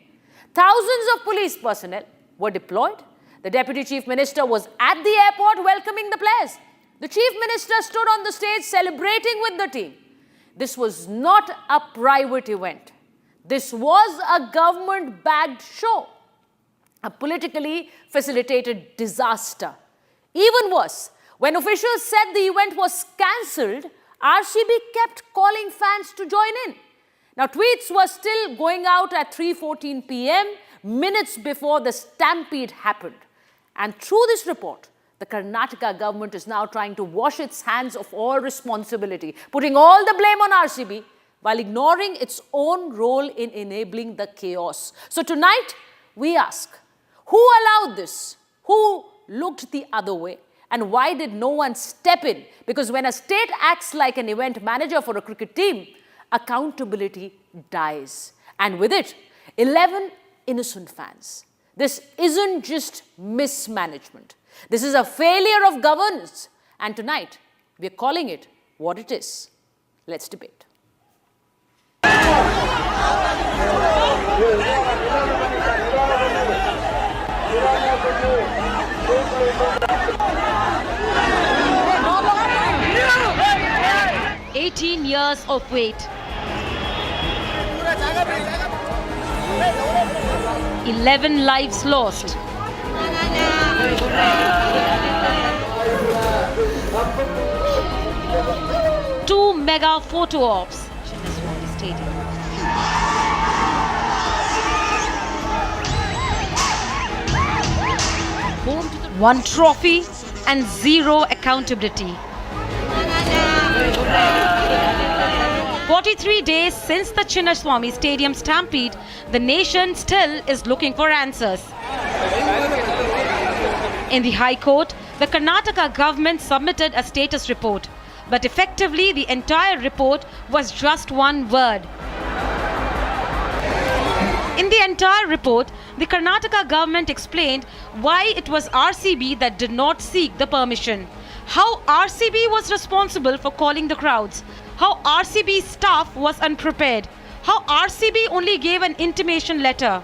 Thousands of police personnel were deployed. The Deputy Chief Minister was at the airport welcoming the players. The Chief Minister stood on the stage celebrating with the team. This was not a private event. This was a government-backed show, a politically facilitated disaster. Even worse, when officials said the event was cancelled, RCB kept calling fans to join in. Now, tweets were still going out at 3:14 p.m., minutes before the stampede happened. And through this report, the Karnataka government is now trying to wash its hands of all responsibility, putting all the blame on RCB while ignoring its own role in enabling the chaos. So tonight, we ask, who allowed this? Who looked the other way? And why did no one step in? Because when a state acts like an event manager for a cricket team, accountability dies. And with it, 11 innocent fans. This isn't just mismanagement. This is a failure of governance. And tonight, we're calling it what it is. Let's debate. "18 years of wait. 11 lives lost. Two mega photo ops. Chinnaswamy Stadium. One trophy and zero accountability. 43 days since the Chinnaswamy Stadium stampede, the nation still is looking for answers. In the High Court, the Karnataka government submitted a status report, but effectively the entire report was just one word. In the entire report, the Karnataka government explained why it was RCB that did not seek the permission, how RCB was responsible for calling the crowds, how RCB staff was unprepared, how RCB only gave an intimation letter,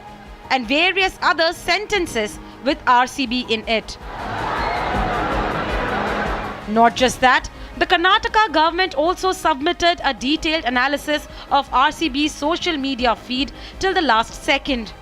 and various other sentences with RCB in it. Not just that, the Karnataka government also submitted a detailed analysis of RCB's social media feed till the last second.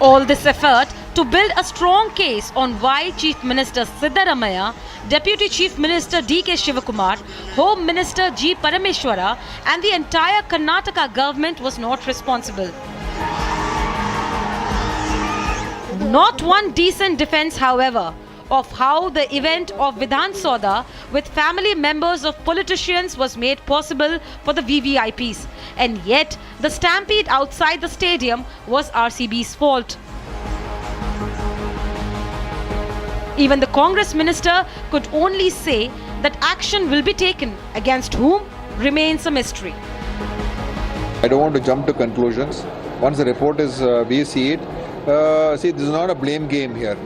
All this effort to build a strong case on why Chief Minister Siddaramaiah, Deputy Chief Minister D.K. Shivakumar, Home Minister G. Parameshwara and the entire Karnataka government was not responsible. Not one decent defense, however, of how the event of Vidhan Soda with family members of politicians was made possible for the VVIPs. And yet, the stampede outside the stadium was RCB's fault. Even the Congress minister could only say that action will be taken, against whom remains a mystery. I don't want to jump to conclusions. Once the report is, we see it. See, this is not a blame game here.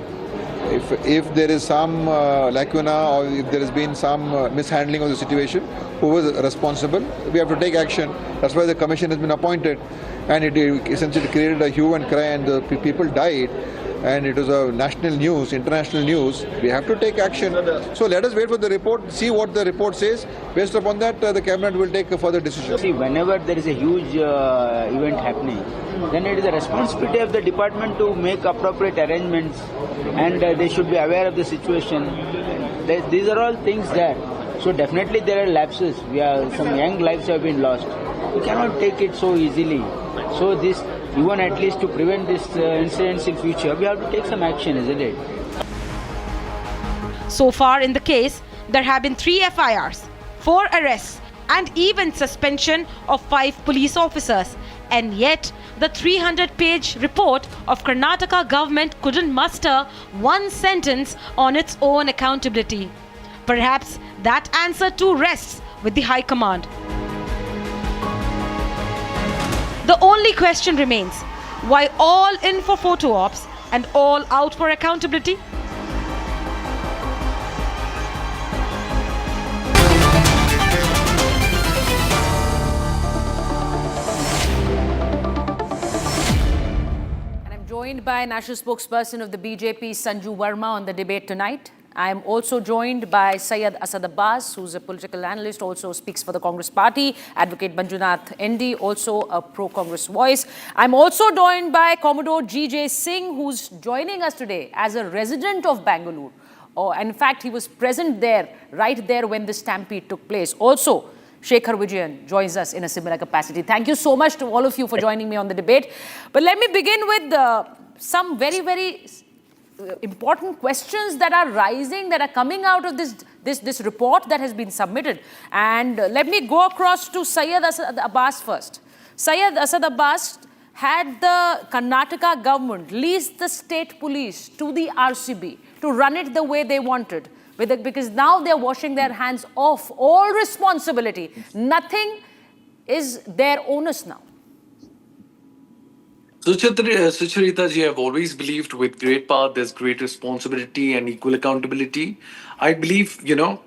If there is some lacuna or if there has been some mishandling of the situation, who was responsible, we have to take action. That's why the commission has been appointed, and it essentially created a hue and cry and the people died. and it is a national news, international news, we have to take action. So let us wait for the report, see what the report says. Based upon that, the cabinet will take a further decision. See, whenever there is a huge event happening, then it is a responsibility of the department to make appropriate arrangements, and they should be aware of the situation. These are all things there. So definitely there are lapses. Some young lives have been lost. We cannot take it so easily. So this, even at least to prevent this incidents in future, we have to take some action, isn't it? So far in the case, there have been 3 FIRs, 4 arrests, and even suspension of 5 police officers. And yet, the 300-page report of Karnataka government couldn't muster one sentence on its own accountability. Perhaps that answer too rests with the High Command. The only question remains, why all in for photo ops and all out for accountability? Joined by National Spokesperson of the BJP, Sanju Verma, on the debate tonight. I am also joined by Syed Asad Abbas, who's a political analyst, also speaks for the Congress party, Advocate Manjunath ND, also a pro-Congress voice. I'm also joined by Commodore G.J. Singh, who's joining us today as a resident of Bengaluru. In fact, he was present there, right there when the stampede took place. Also, Shekhar Vijayan joins us in a similar capacity. Thank you so much to all of you for joining me on the debate. But let me begin with some very, very important questions that are rising, that are coming out of this report that has been submitted. And let me go across to Syed Asad Abbas first. Syed Asad Abbas, had the Karnataka government leased the state police to the RCB to run it the way they wanted, because now they're washing their hands off all responsibility. Nothing is their onus now. Sucharita ji, I've always believed with great power there's great responsibility and equal accountability. I believe,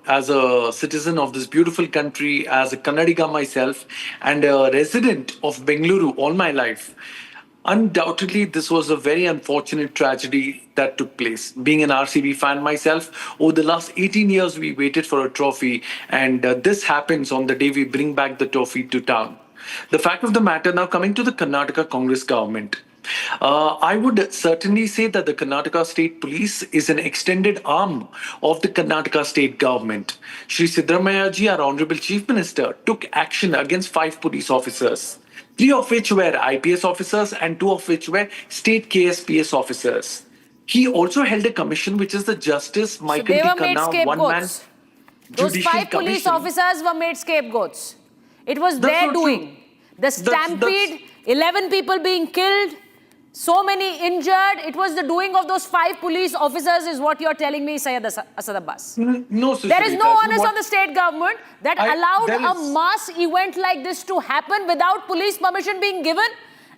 as a citizen of this beautiful country, as a Kannadiga myself, and a resident of Bengaluru all my life, undoubtedly this was a very unfortunate tragedy that took place. Being an RCB fan myself, over the last 18 years we waited for a trophy, and this happens on the day we bring back the trophy to town. The fact of the matter, now coming to the Karnataka Congress government, I would certainly say that the Karnataka State Police is an extended arm of the Karnataka State Government. Shri Siddaramaiah ji, our Honorable Chief Minister, took action against 5 police officers, 3 of which were IPS officers and 2 of which were state KSPS officers. He also held a commission, which is the Justice Michael D. Khanna one-man Those 5 police officers were made scapegoats. It was their doing. The stampede, 11 people being killed, so many injured. It was the doing of those 5 police officers is what you're telling me, Syed Asad Abbas. No, there is no onus on the state government that allowed a mass event like this to happen without police permission being given.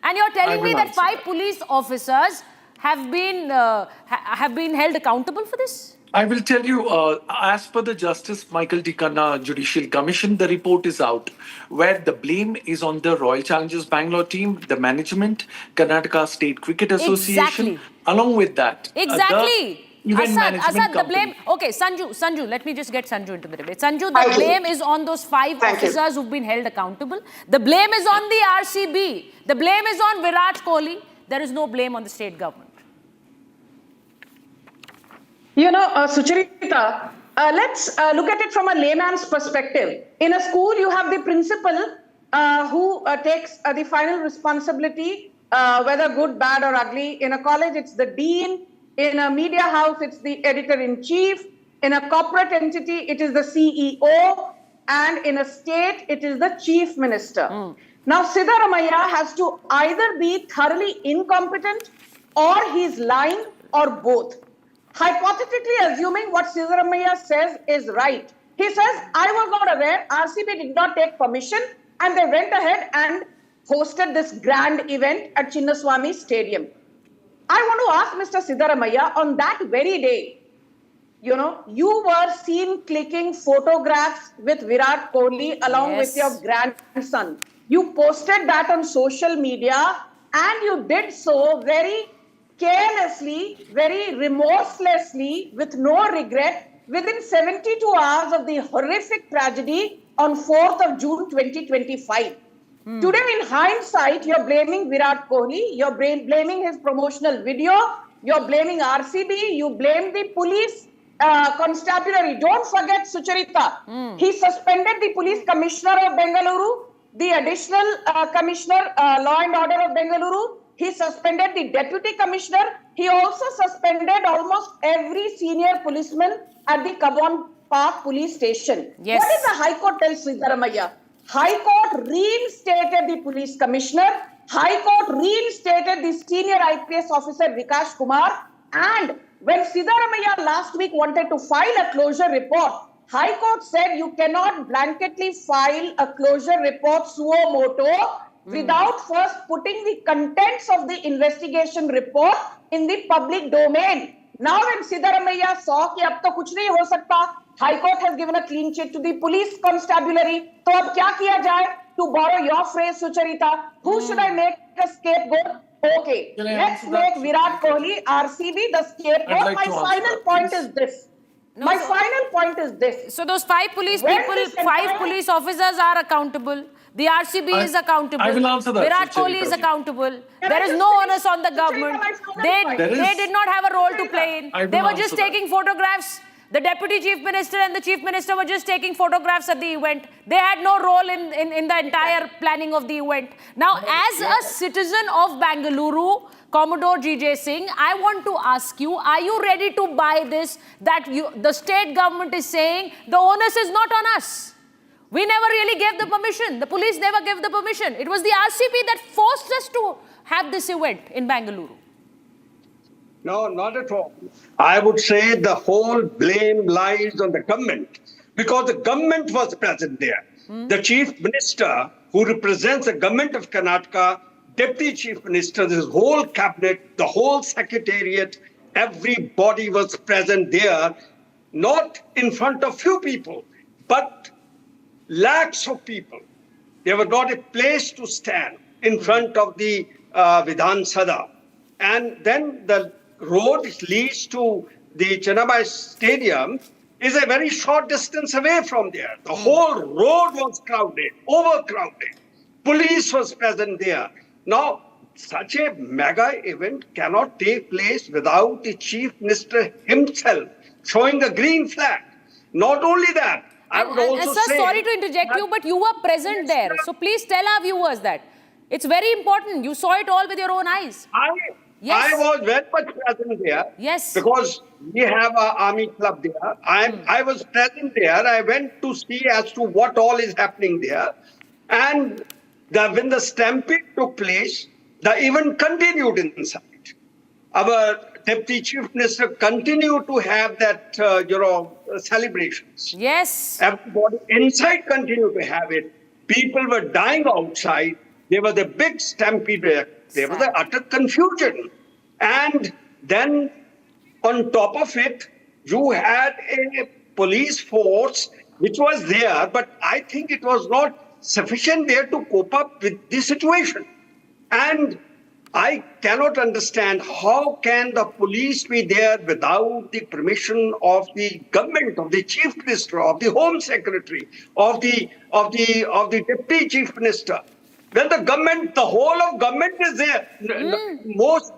And you're telling me that 5 police officers have been held accountable for this? I will tell you, as per the Justice Michael D. Khanna Judicial Commission, the report is out, where the blame is on the Royal Challengers Bangalore team, the management, Karnataka State Cricket Association, along with that. Exactly. Asad, the blame. Okay, Sanju, let me just get Sanju into the debate. Sanju, the blame is on those 5 officers who've been held accountable. The blame is on the RCB. The blame is on Virat Kohli. There is no blame on the state government. Sucharita, let's look at it from a layman's perspective. In a school, you have the principal who takes the final responsibility, whether good, bad, or ugly. In a college, it's the dean. In a media house, it's the editor-in-chief. In a corporate entity, it is the CEO. And in a state, it is the chief minister. Now, Siddaramaiah has to either be thoroughly incompetent or he's lying or both. Hypothetically assuming what Siddaramaiah says is right. He says, I was not aware, RCB did not take permission, and they went ahead and hosted this grand event at Chinnaswamy Stadium. I want to ask Mr. Siddaramaiah, on that very day, you were seen clicking photographs with Virat Kohli along with your grandson. You posted that on social media, and you did so very carelessly, very remorselessly, with no regret, within 72 hours of the horrific tragedy on 4th of June 2025. Today, in hindsight, you're blaming Virat Kohli, you're blaming his promotional video, you're blaming RCB, you blame the police constabulary. Don't forget Sucharita. He suspended the police commissioner of Bengaluru, the additional commissioner, law and order of Bengaluru. He suspended the deputy commissioner. He also suspended almost every senior policeman at the Kabon Park police station. Yes. What did the High Court tell Siddaramaiah? High Court reinstated the police commissioner. High Court reinstated the senior IPS officer Vikash Kumar. And when Siddaramaiah last week wanted to file a closure report, High Court said you cannot blanketly file a closure report suo moto without first putting the contents of the investigation report in the public domain. Now when Siddaramaiah saw कि अब तो कुछ नहीं हो सकता, High Court has given a clean check to the police constabulary. तो अब क्या किया जाए? To borrow your phrase, Sucharita, who should I make a scapegoat? Okay, let's make Virat Kohli, RCB, the scapegoat. My final point is this. My final point is this. So those 5 police people, 5 police officers are accountable. The RCB is accountable. I will answer that. Virat Kohli is accountable. There is no onus on the government. They did not have a role to play in. They were just taking photographs. The Deputy Chief Minister and the Chief Minister were just taking photographs at the event. They had no role in the entire planning of the event. Now, as a citizen of Bengaluru, Commodore G.J. Singh, I want to ask you, are you ready to buy this, that the state government is saying the onus is not on us? We never really gave the permission. The police never gave the permission. It was the RCB that forced us to have this event in Bengaluru. No, not at all. I would say the whole blame lies on the government because the government was present there. The Chief Minister, who represents the government of Karnataka, Deputy Chief Minister, this whole cabinet, the whole secretariat, everybody was present there, not in front of few people, but lakhs of people. There was not a place to stand in front of the Vidhan Sabha. And then the road leads to the Chennai Stadium is a very short distance away from there. The whole road was crowded, overcrowded. Police was present there. Now, such a mega event cannot take place without the Chief Minister himself showing a green flag. Not only that, I would also say... Sorry to interject you, but you were present there. So please tell our viewers that. It's very important. You saw it all with your own eyes. I was very much present there. Yes. Because we have an army club there. I was present there. I went to see as to what all is happening there. And when the stampede took place, the event continued inside. Our Deputy Chief Minister continued to have that, celebrations. Yes. Everybody inside continued to have it. People were dying outside. There was a big stampede there. There was an utter confusion. And then on top of it, you had a police force which was there, but I think it was not sufficient there to cope up with the situation. And I cannot understand how can the police be there without the permission of the government, of the Chief Minister, of the Home Secretary, of the Deputy Chief Minister. When the government, the whole of government is there, the most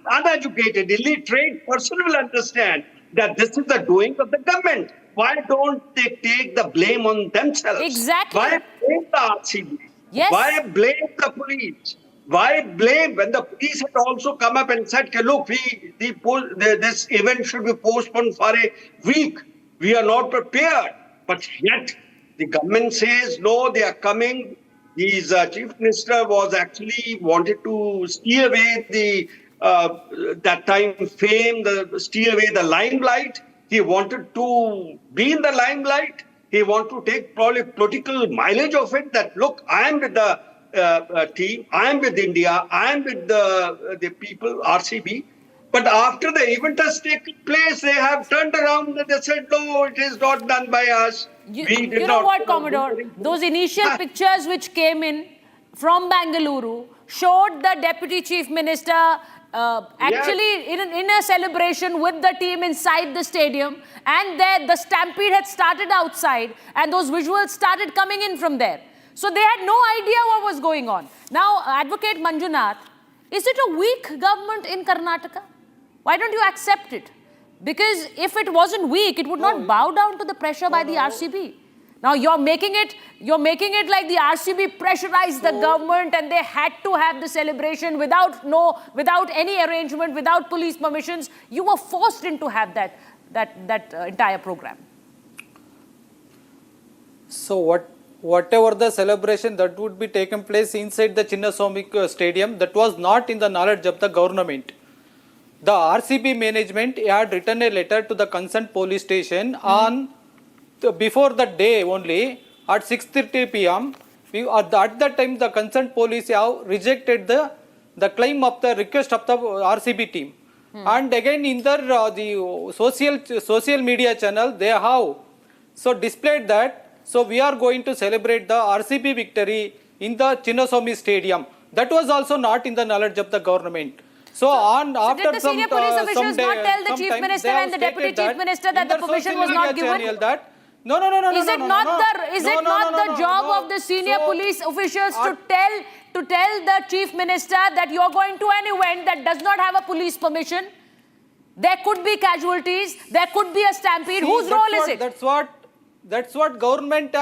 uneducated, illiterate person will understand that this is the doing of the government. Why don't they take the blame on themselves? Exactly. Why blame the RCB? Yes. Why blame the police? Why blame when the police had also come up and said, look, this event should be postponed for a week. We are not prepared. But yet the government says, no, they are coming. His Chief Minister was actually wanted to steal away the that time fame, steal away the limelight. He wanted to be in the limelight. He wanted to take probably political mileage of it. That look, I am with the team. I am with India. I am with the people, RCB. But after the event has taken place, they have turned around and they said, no, it is not done by us. You know what, Commodore? Those initial pictures which came in from Bengaluru showed the Deputy Chief Minister actually in a celebration with the team inside the stadium, and there the stampede had started outside, and those visuals started coming in from there. So they had no idea what was going on. Now, Advocate Manjunath, is it a weak government in Karnataka? Why don't you accept it? Because if it wasn't weak, it would not bow down to the pressure by the RCB. Now you're making it like the RCB pressurized the government and they had to have the celebration without any arrangement, without police permissions. You were forced into have that entire program. So whatever the celebration that would be taken place inside the Chinnaswamy Stadium, that was not in the knowledge of the government. The RCB management had written a letter to the concerned police station on before the day only at 6:30 p.m. At that time the concerned police have rejected the claim of the request of the RCB team. And again in the social media channel they have so displayed that so we are going to celebrate the RCB victory in the Chinnaswamy Stadium. That was also not in the knowledge of the government. So after did the senior police officials not tell the chief minister and the deputy chief minister that the permission was not given? No. Is it not the job of the senior police officials to tell the chief minister that you are going to an event that does not have a police permission? There could be casualties. There could be a stampede. Whose role is it? That's what government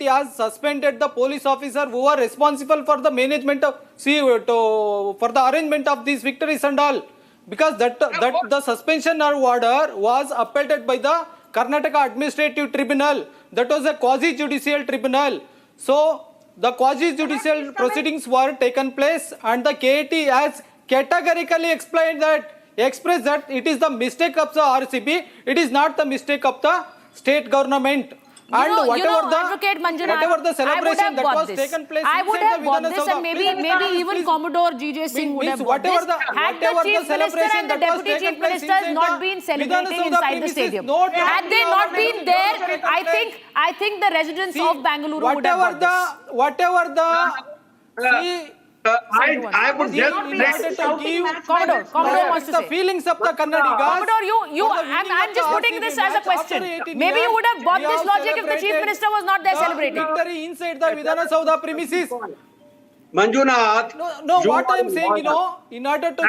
has suspended the police officer who are responsible for the management of for the arrangement of these victories and all, because that the suspension or order was upheld by the Karnataka Administrative Tribunal. That was a quasi-judicial tribunal. So the quasi-judicial proceedings were taken place, and the KAT has categorically expressed that it is the mistake of the RCB. It is not the mistake of the state government. And whatever the celebration that was taken place, I would have bought this, and maybe even Commodore GJ Singh would have bought this. Had the chief minister and the deputy chief ministers not been celebrating inside the stadium, had they not been there, I think the residents of Bengaluru would have bought this. I would just Commodore wants to say. The feelings of the Kannadigas. Commodore, I'm just putting this as a question. Maybe you would have bought this logic if the chief minister was not there celebrating. Victory inside the Vidhana Saudha premises. Manjunath. No, what I am saying, in order to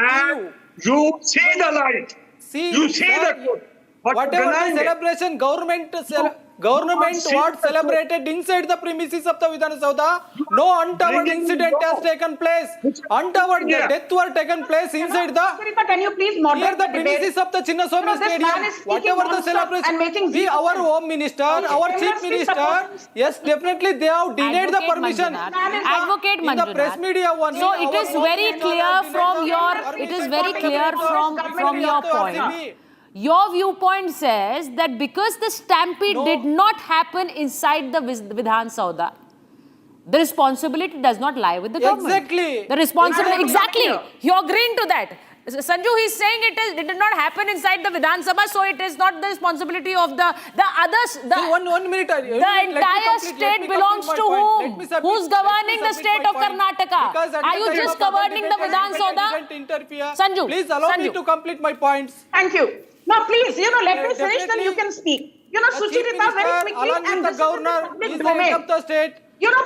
give you see the light. You see the good. Whatever the celebration, government what celebrated inside the premises of the Vidhana Saudha, no untoward incident has taken place. Untoward death were taken place inside the can you please moderate the premises of the Chinnaswamy Stadium. Whatever the celebration, our home minister, our chief minister, yes, definitely they have denied the permission. Advocate in the press media one. So it is very clear from your point. Your viewpoint says that because the stampede did not happen inside the Vidhan Saudha, the responsibility does not lie with the government. Exactly. The responsibility, exactly. You're agreeing to that. Sanju, he's saying it did not happen inside the Vidhan Sabha, so it is not the responsibility of the others. One minute. The entire state belongs to whom? Who's governing the state of Karnataka? Are you just governing the Vidhan Saudha? Sanju, please allow me to complete my points. Thank you. Now, please, let me finish, then you can speak. Sucharita, very quickly, and this is the public of the state.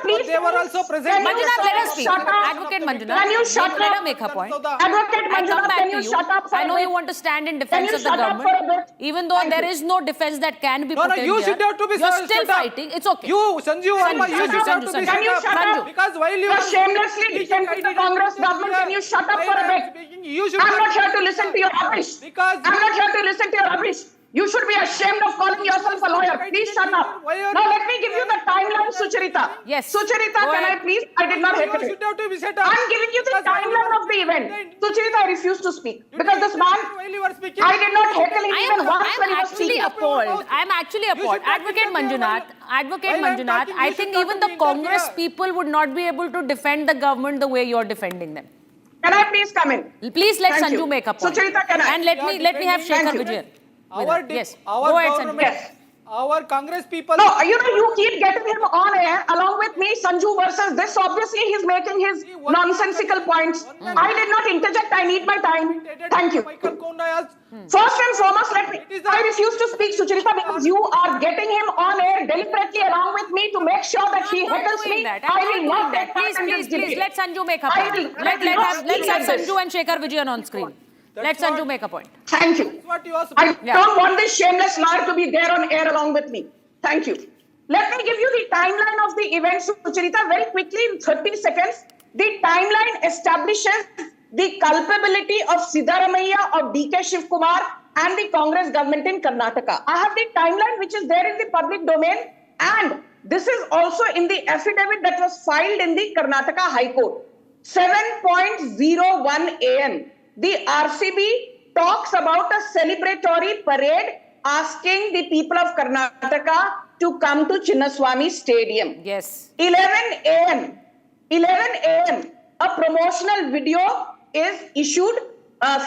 Please. They were also present. Manjunath, let us speak. Advocate Manjunath. Can you shut up? Let her make her point. Advocate Manjunath, can you shut up? I know you want to stand in defense of the government. Even though there is no defense that can be put in you should have to be you're still fighting. It's okay. You, Sanju, you should have to be Can you shut up? Because while you are shamelessly defending the Congress government, can you shut up for a bit? I'm not here to listen to your rubbish. I'm not here to listen to your rubbish. You should be ashamed of calling yourself a lawyer. Please shut up. Now let me give you the timeline, Sucharita. Yes. Sucharita, can I please? I did not hear it. I'm giving you the timeline of the event. Sucharita, I refuse to speak. Because this man, I did not heckle him even once when he was speaking. I'm actually appalled. Advocate Manjunath, I think even the Congress people would not be able to defend the government the way you're defending them. Can I please come in? Please let Sanju make a point. Sucharita, can I? And let me have Shekhar Vijay. Our Congress people... No, you keep getting him on air along with me, Sanju versus this. Obviously, he's making his nonsensical points. I did not interject. I need my time. Thank you. First and foremost, I refuse to speak, Sucharita, because you are getting him on air deliberately along with me to make sure that he heckles me. I will not take part in this debate. Please, let Sanju make a point. Let's have Sanju and Shekhar Vijayan on screen. Let Sanju make a point. Thank you. I don't want this shameless liar to be there on air along with me. Thank you. Let me give you the timeline of the event, Sucharita, very quickly in 30 seconds. The timeline establishes the culpability of Siddaramaiah, of DK Shiv Kumar and the Congress government in Karnataka. I have the timeline which is there in the public domain, and this is also in the affidavit that was filed in the Karnataka High Court. 7:01 a.m. The RCB talks about a celebratory parade asking the people of Karnataka to come to Chinnaswamy Stadium. Yes. 11 a.m. a promotional video is issued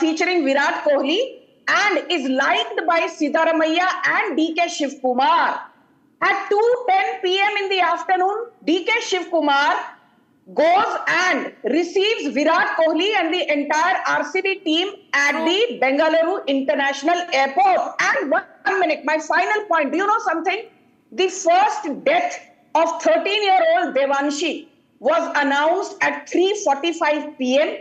featuring Virat Kohli and is liked by Siddaramaiah and DK Shiv Kumar. At 2:10 p.m. in the afternoon, DK Shiv Kumar goes and receives Virat Kohli and the entire RCB team at the Bengaluru International Airport. And 1 minute, my final point. Do you know something? The first death of 13-year-old Devanshi was announced at 3:45 p.m.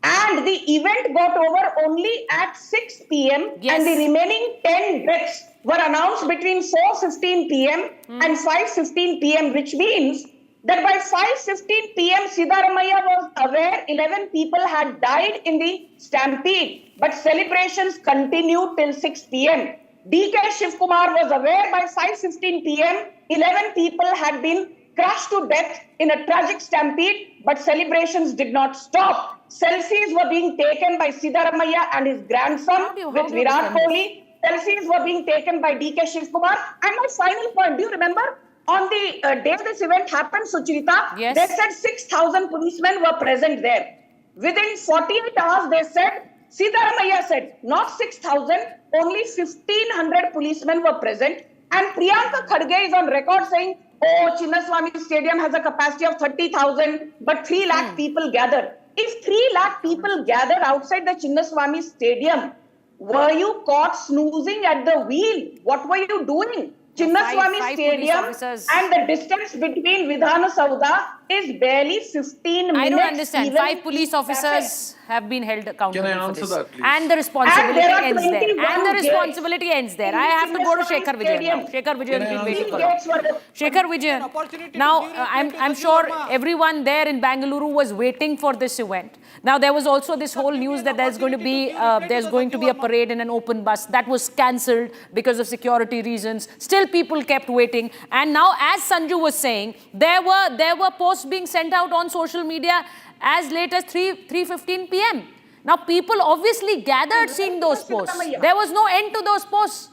and the event got over only at 6 p.m. Yes. And the remaining 10 deaths were announced between 4:15 p.m. and 5:15 p.m., which means that by 5:15 p.m. Siddaramaiah was aware 11 people had died in the stampede, but celebrations continued till 6 p.m. DK Shiv Kumar was aware by 5:15 p.m. 11 people had been crushed to death in a tragic stampede, but celebrations did not stop. Selfies were being taken by Siddaramaiah and his grandson with Virat Kohli. Selfies were being taken by DK Shiv Kumar. And my final point, do you remember? On the day this event happened, Sucharita, yes, they said 6,000 policemen were present there. Within 48 hours, they said, Siddaramaiah said, not 6,000, only 1,500 policemen were present. And Priyanka Khadge is on record saying, oh, Chinnaswamy Stadium has a capacity of 30,000, but 3 lakh people gathered. If 3 lakh people gathered outside the Chinnaswamy Stadium, were you caught snoozing at the wheel? What were you doing? Chinnaswamy Stadium and the distance between Vidhana Sauda is barely 15 minutes. I don't understand. 5 police officers have been held accountable Can I for answer this. that, please? And the responsibility ends there. 21 And the gates responsibility ends there. I have to go to Shekhar Vijayan now. Shekhar Vijayan has been waiting for us. Shekhar Vijayan. Now, I'm sure everyone there in Bengaluru was waiting for this event. Now, there was also this whole news that there's going to be a parade in an open bus. That was cancelled because of security reasons. Still, people kept waiting. And now, as Sanju was saying, there were posts being sent out on social media as late as 3:15 p.m. Now, people obviously gathered seeing those posts. There was no end to those posts.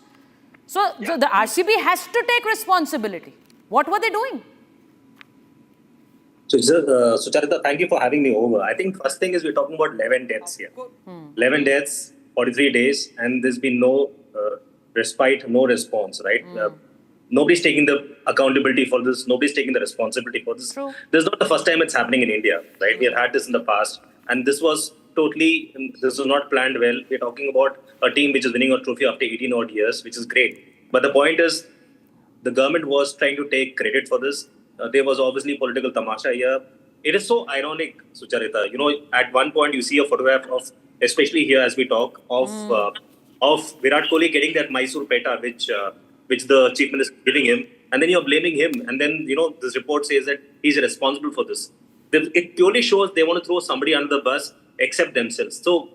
So, the RCB has to take responsibility. What were they doing? So, Sucharita, thank you for having me over. I think first thing is we're talking about 11 deaths here. 11 deaths, 43 days, and there's been no respite, no response, right? Nobody's taking the accountability for this. Nobody's taking the responsibility for this. True. This is not the first time it's happening in India, right? We have had this in the past, and this was not planned well. We're talking about a team which is winning a trophy after 18 odd years, which is great. But the point is, the government was trying to take credit for this. There was obviously political tamasha here. It is so ironic, Sucharita. You know, at one point you see a photograph of, especially here as we talk, of Virat Kohli getting that Mysore peta, which the chief minister is giving him, and then you're blaming him, and then this report says that he's responsible for this. It purely shows they want to throw somebody under the bus except themselves. So,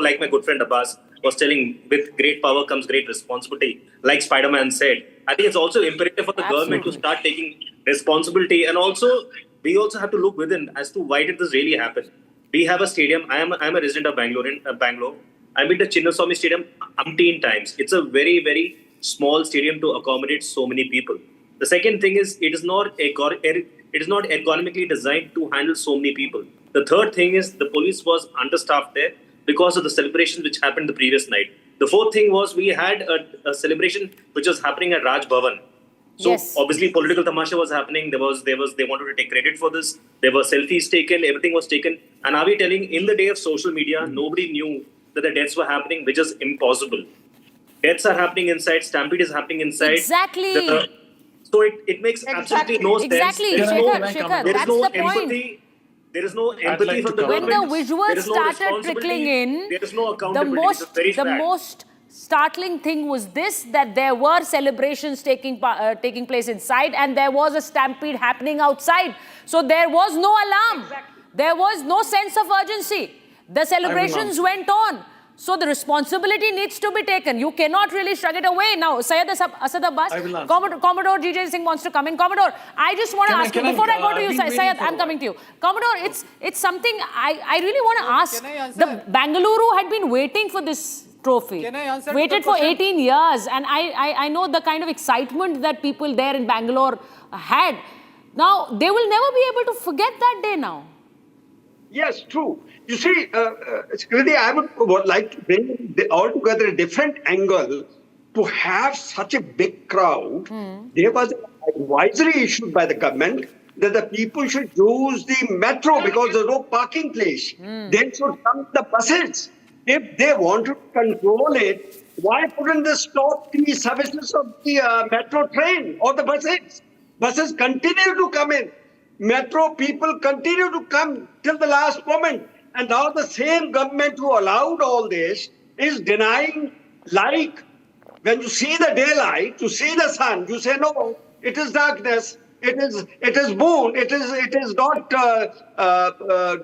like my good friend Abbas was telling, with great power comes great responsibility. Like Spider-Man said, I think it's also imperative for the government to start taking responsibility, and also we also have to look within as to why did this really happen. We have a stadium. I'm a resident of Bangalore. I've been to Chinnaswamy Stadium umpteen times. It's a very, very small stadium to accommodate so many people. The second thing is it is not ergonomically designed to handle so many people. The third thing is the police was understaffed there because of the celebrations which happened the previous night. The fourth thing was we had a celebration which was happening at Raj Bhavan. So obviously political tamasha was happening. They wanted to take credit for this. There were selfies taken, everything was taken. And are we telling in the day of social media, nobody knew that the deaths were happening, which is impossible. Deaths are happening inside, stampede is happening inside. Exactly. So it makes absolutely no sense. Exactly, Shekhar, that's the point. There is no empathy from the government. When the visuals started trickling in, there is no accountability. the most startling thing was this, that there were celebrations taking place inside and there was a stampede happening outside. So there was no alarm. There was no sense of urgency. The celebrations went on. So the responsibility needs to be taken. You cannot really shrug it away. Now, Syed Asad Abbas, Commodore GJ Singh wants to come in. Commodore, I just want to ask you, before I go to you, Syed, I'm coming to you. Commodore, it's something I really want to ask. The Bengaluru had been waiting for this trophy. Can I answer waited for 18 years. And I know the kind of excitement that people there in Bangalore had. Now, they will never be able to forget that day now. Yes, true. You see, Skriti, I would like to bring altogether a different angle. To have such a big crowd, there was an advisory issued by the government that the people should use the metro because there's no parking place. They should come the buses. If they want to control it, why couldn't they stop the services of the metro train or the buses? Buses continue to come in. Metro people continue to come till the last moment. And now the same government who allowed all this is denying, like when you see the daylight, you see the sun, you say, no, it is darkness, it is moon, it is not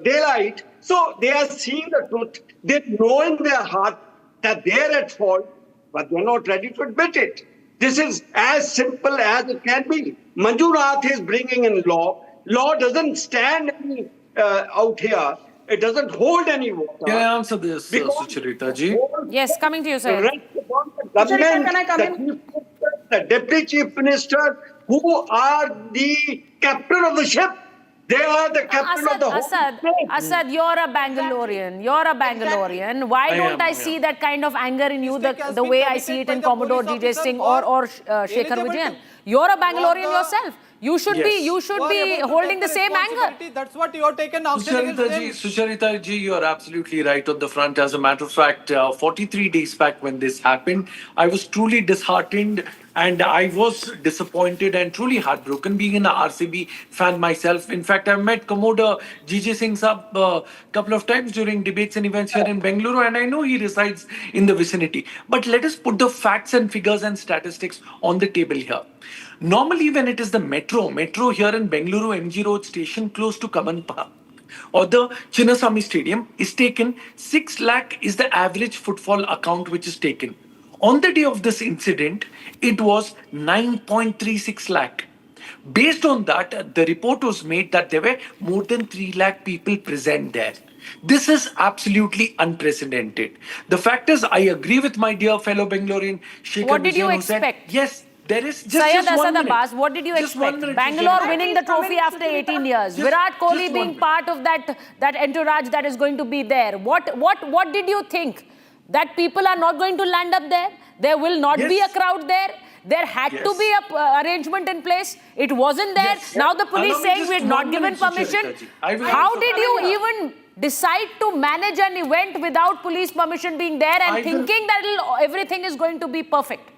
daylight. So they are seeing the truth. They know in their heart that they are at fault, but they are not ready to admit it. This is as simple as it can be. Manjunath is bringing in law. Law doesn't stand out here. It doesn't hold any water. Can I answer this, Sucharita ji? Yes, coming to you, sir. The Deputy Chief Minister, who are the captain of the ship. They are the captain of the whole state. Asad, you're a Bangalorean. You're a Bangalorean. Why don't I see that kind of anger in you the way I see it in Commodore GJ Singh or Shekhar Vijayan? You're a Bangalorean yourself. You should be holding the same anger. That's what you are taken now. Sucharita ji, you are absolutely right on the front. As a matter of fact, 43 days back when this happened, I was truly disheartened and I was disappointed and truly heartbroken being an RCB fan myself. In fact, I've met Commodore GJ Singh Saab a couple of times during debates and events here in Bengaluru, and I know he resides in the vicinity. But let us put the facts and figures and statistics on the table here. Normally, when it is the metro here in Bengaluru MG Road station close to Kaman Park or the Chinnaswamy Stadium is taken, 6 lakh is the average footfall account which is taken. On the day of this incident, it was 9.36 lakh. Based on that, the report was made that there were more than 3 lakh people present there. This is absolutely unprecedented. The fact is, I agree with my dear fellow Bangalorean Shekhar. What did you Vijayan, who said, expect? yes, there is just Syed one Asad minute. Abbas, what did you Just 1 expect? minute, Bangalore winning the trophy after 18 years. Virat Kohli being part of that entourage that is going to be there. What did you think? That people are not going to land up there? There will not be a crowd there? There had to be an arrangement in place. It wasn't there. Now the police saying we had not given permission. How did you even decide to manage an event without police permission being there and thinking that everything is going to be perfect?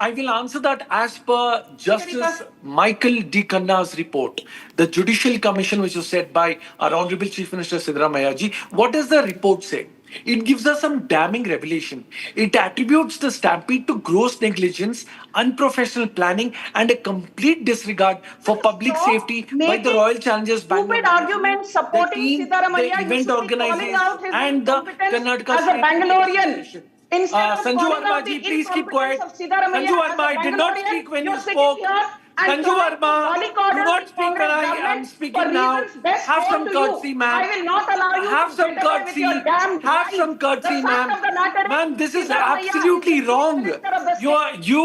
I will answer that as per Justice Michael D. Khanna's report. The Judicial Commission, which was said by our Honorable Chief Minister Siddaramaiah ji. What does the report say? It gives us some damning revelation. It attributes the stampede to gross negligence, unprofessional planning, and a complete disregard for public safety by the Royal Challengers Bangalore. Stupid arguments supporting Siddaramaiah, the event organizers, and the Karnataka as a Bangalorean. Instead of Sanju calling Verma out the ji, please keep quiet. incompetence of Siddaramaiah Sanju as a Verma, I did not Bangalorean, speak when you you're sitting spoke. here and Sanju Verma, do mollycoddle not the speak when Congress I am government speaking for now. reasons best Have known some to courtesy, you. ma'am. I will not allow you Have to some get away with courtesy. your damn Have some lies. courtesy, The fact ma'am. of the matter is, Ma'am, this is Siddaramaiah absolutely is the wrong. Minister of the State. You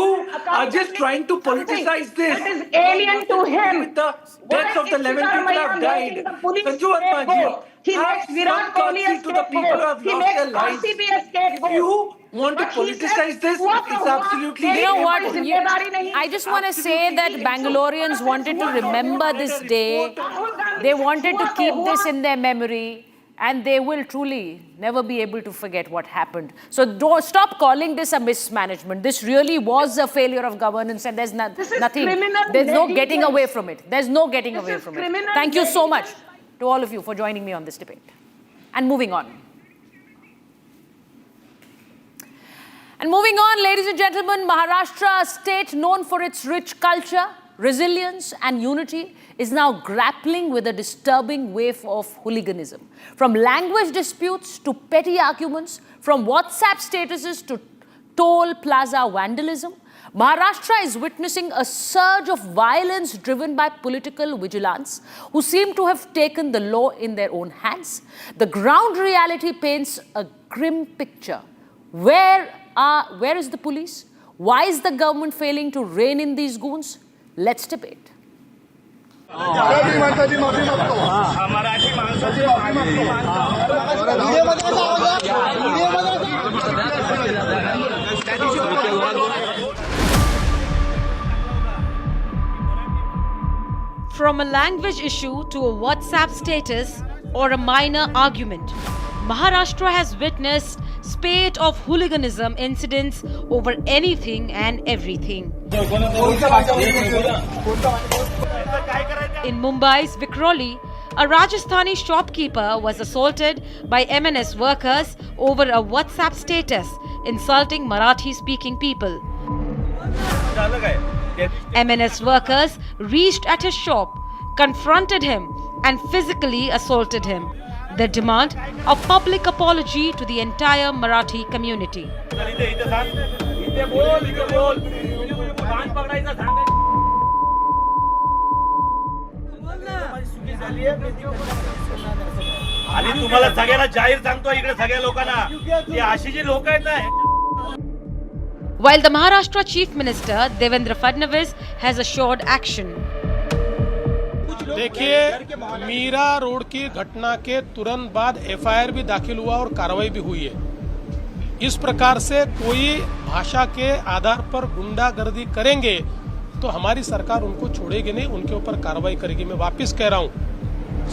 are just trying to politicize this. That is alien to him. With the deaths of the 11 people have died. Sanju Verma ji, He have makes Virat some Kohli a courtesy to the people who scapegoat. have He lost makes their lives. RCB a scapegoat. You want to politicize this. It's absolutely... You know what? I just want to say that Bangaloreans wanted to remember this day. They wanted to keep this in their memory. And they will truly never be able to forget what happened. So don't stop calling this a mismanagement. This really was a failure of governance, and there's nothing. There's no getting away from it. There's no getting away from it. Thank you so much to all of you for joining me on this debate. And moving on. And moving on, ladies and gentlemen, Maharashtra, a state known for its rich culture, resilience and unity, is now grappling with a disturbing wave of hooliganism. From language disputes to petty arguments, from WhatsApp statuses to toll plaza vandalism, Maharashtra is witnessing a surge of violence driven by political vigilants who seem to have taken the law in their own hands. The ground reality paints a grim picture. Where is the police? Why is the government failing to rein in these goons? Let's debate. From a language issue to a WhatsApp status or a minor argument, Maharashtra has witnessed spate of hooliganism incidents over anything and everything. In Mumbai's Vikhroli, a Rajasthani shopkeeper was assaulted by MNS workers over a WhatsApp status insulting Marathi-speaking people. MNS workers reached at his shop, confronted him and physically assaulted him. They demand a public apology to the entire Marathi community. While the Maharashtra Chief Minister Devendra Fadnavis has assured action. देखिए, Meera road की घटना के तुरंत बाद FIR भी दाखिल हुआ और कार्रवाई भी हुई है। इस प्रकार से कोई भाषा के आधार पर गुंडागर्दी करेंगे तो हमारी सरकार उनको छोड़ेगी नहीं, उनके ऊपर कार्रवाई करेगी। मैं वापस कह रहा हूं,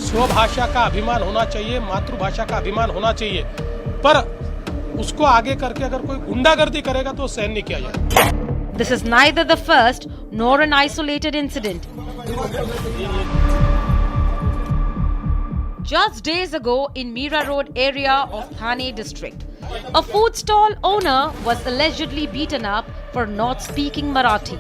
स्वभाषा का अभिमान होना चाहिए, मातृभाषा का अभिमान होना चाहिए, पर उसको आगे करके अगर कोई गुंडागर्दी करेगा तो सहन नहीं किया जाएगा। This is neither the first nor an isolated incident. Just days ago in Mira Road area of Thane district, a food stall owner was allegedly beaten up for not speaking Marathi.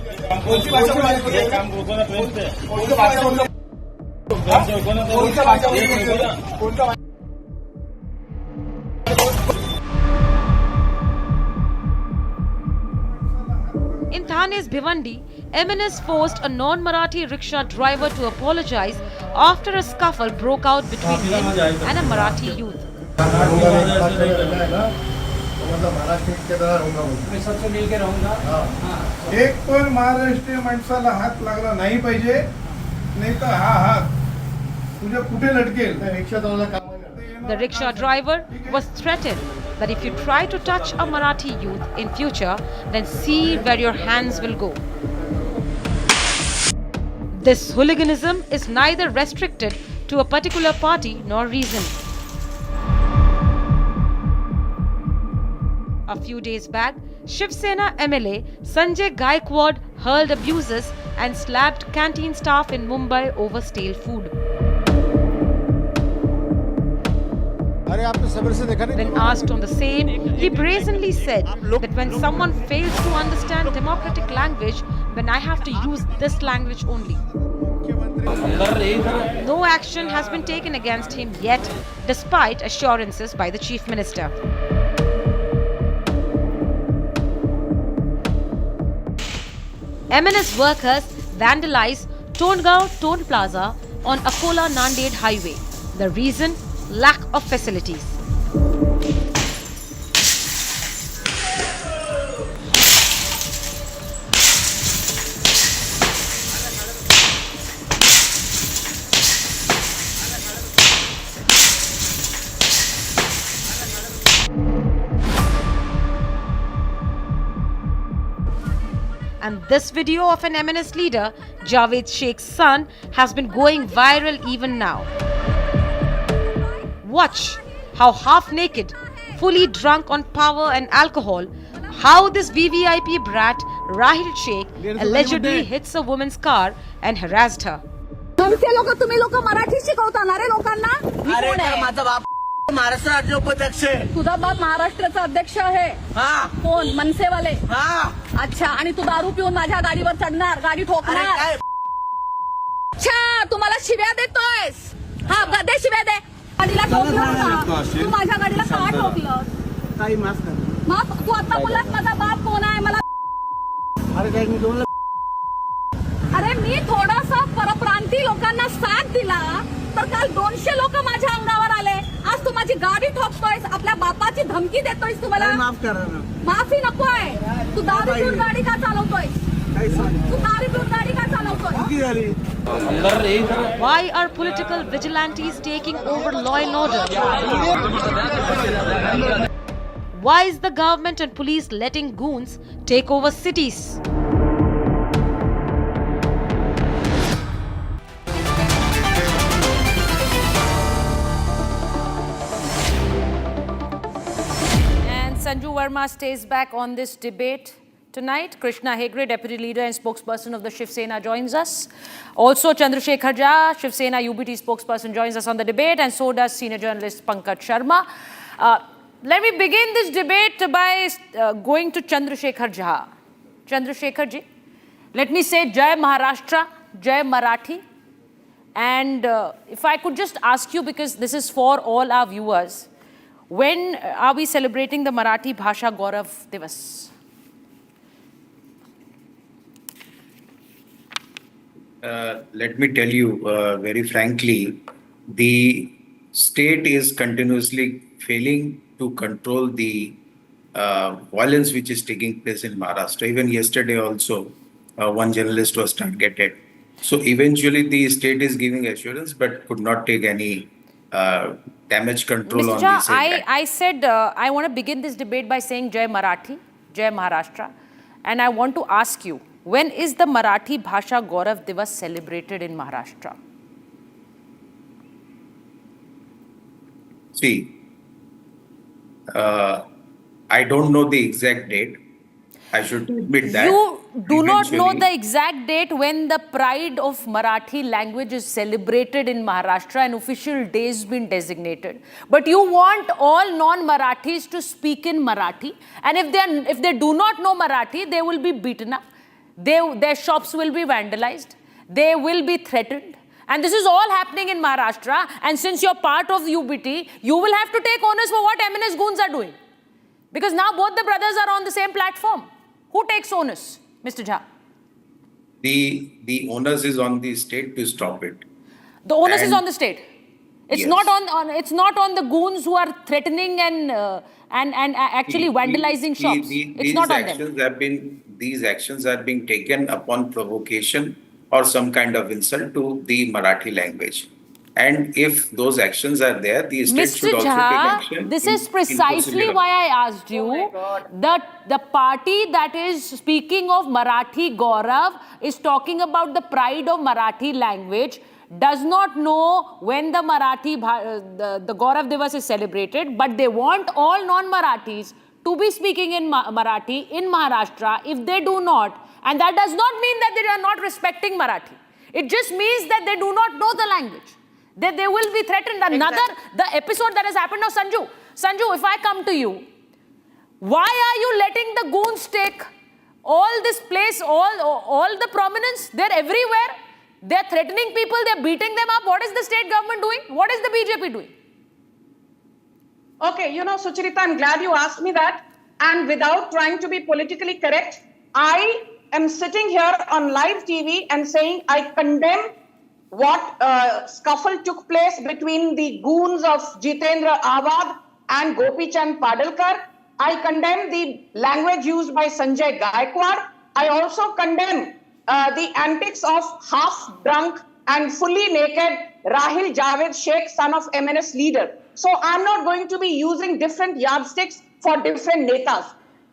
In Thane's Bhivandi, MNS forced a non-Marathi rickshaw driver to apologize after a scuffle broke out between him and a Marathi youth. एक पण महाराष्ट्रीय माणसाला हात लागला नाही पाहिजे, नाही तर हा हात तुझ्या कुठे लटकेल. The rickshaw driver was threatened that if you try to touch a Marathi youth in future, then see where your hands will go. This hooliganism is neither restricted to a particular party nor reason. A few days back, Shiv Sena MLA Sanjay Gaikwad hurled abuses and slapped canteen staff in Mumbai over stale food. When asked on the same, he brazenly said that when someone fails to understand democratic language, then I have to use this language only. No action has been taken against him yet, despite assurances by the Chief Minister. MNS workers vandalized Tondgaon Toll Plaza on Akola Nanded Highway. The reason? Lack of facilities. And this video of an MNS leader, Javed Sheikh's son, has been going viral even now. Watch how half-naked, fully drunk on power and alcohol, how this VVIP brat, Rahil Sheikh, allegedly hits a woman's car and harassed her. तुम्ही लोक मराठी शिकवता ना रे लोकांना? माझा बाप महाराष्ट्र राज्य उपाध्यक्ष आहे. तुझा बाप महाराष्ट्राचा अध्यक्ष आहे. कोण? मनसेवाले. अच्छा, आणि तू दारू पिऊन माझ्या गाडीवर चढणार, गाडी ठोकणार. अच्छा, तुम्हाला शिव्या देतोयस? हा, दे शिव्या दे. गाडीला ठोकलं का? तू माझ्या गाडीला का ठोकलं? काही माफ कर. माफ? तू आता बोललास माझा बाप कोण आहे मला? अरे काय मी तुम्हाला अरे मी थोडासा परप्रांती लोकांना साथ दिला तर काल 200 लोक माझ्या अंगावर आले. आज तू माझी गाडी ठोकतोयस, आपल्या बापाची धमकी देतोयस. तुम्हाला माफ करा ना. माफी नकोय. तू दारू पिऊन गाडी का चालवतोयस? तू दारू पिऊन गाडी का चालवतोयस? Why are political vigilantes taking over law and order? Why is the government and police letting goons take over cities? Sanju Verma stays back on this debate tonight. Krishna Hegde, Deputy Leader and Spokesperson of the Shiv Sena, joins us. Also, Chandrasekhar Jha, Shiv Sena UBT Spokesperson, joins us on the debate, and so does senior journalist Pankaj Sharma. Let me begin this debate by going to Chandrasekhar Jha. Chandrasekhar ji, let me say Jai Maharashtra, Jai Marathi. And if I could just ask you, because this is for all our viewers, when are we celebrating the Marathi Bhasha Gaurav Divas? Let me tell you very frankly, the state is continuously failing to control the violence which is taking place in Maharashtra. Even yesterday also, one journalist was targeted. So eventually the state is giving assurance but could not take any damage control Mr. on Jha, this. I said I want to begin this debate by saying Jai Marathi, Jai Maharashtra. And I want to ask you, when is the Marathi Bhasha Gaurav Divas celebrated in Maharashtra? See, I don't know the exact date. I should admit that. You do not know the exact date when the pride of Marathi language is celebrated in Maharashtra and official days been designated. But you want all non-Marathis to speak in Marathi, and if they do not know Marathi, they will be beaten up. Their shops will be vandalized. They will be threatened. And this is all happening in Maharashtra. And since you're part of UBT, you will have to take onus for what MNS goons are doing. Because now both the brothers are on the same platform. Who takes onus, Mr. Jha? The onus is on the state to stop it. The onus is on the state. It's Yes. not on the goons who are threatening and actually vandalizing shops. It's not on them. These actions are being taken upon provocation or some kind of insult to the Marathi language. And if those actions are there, the state Mr. should also take Jha, action. this is precisely why I asked you that the party that is speaking of Marathi Gaurav is talking about the pride of Marathi language, does not know when the Marathi, the Gaurav Divas is celebrated, but they want all non-Marathis to be speaking in Marathi in Maharashtra. If they do not, and that does not mean that they are not respecting Marathi. It just means that they do not know the language. That they will be threatened. The episode that has happened now, Sanju, if I come to you, why are you letting the goons take all this place, all the prominence? They're everywhere. They're threatening people. They're beating them up. What is the state government doing? What is the BJP doing? Okay, Sucharita, I'm glad you asked me that. And without trying to be politically correct, I am sitting here on live TV and saying I condemn what scuffle took place between the goons of Jitendra Awad and Gopi Chand Padalkar. I condemn the language used by Sanjay Gaikwad. I also condemn the antics of half-drunk and fully naked Rahil Javed Sheikh, son of MNS leader. So I'm not going to be using different yardsticks for different netas.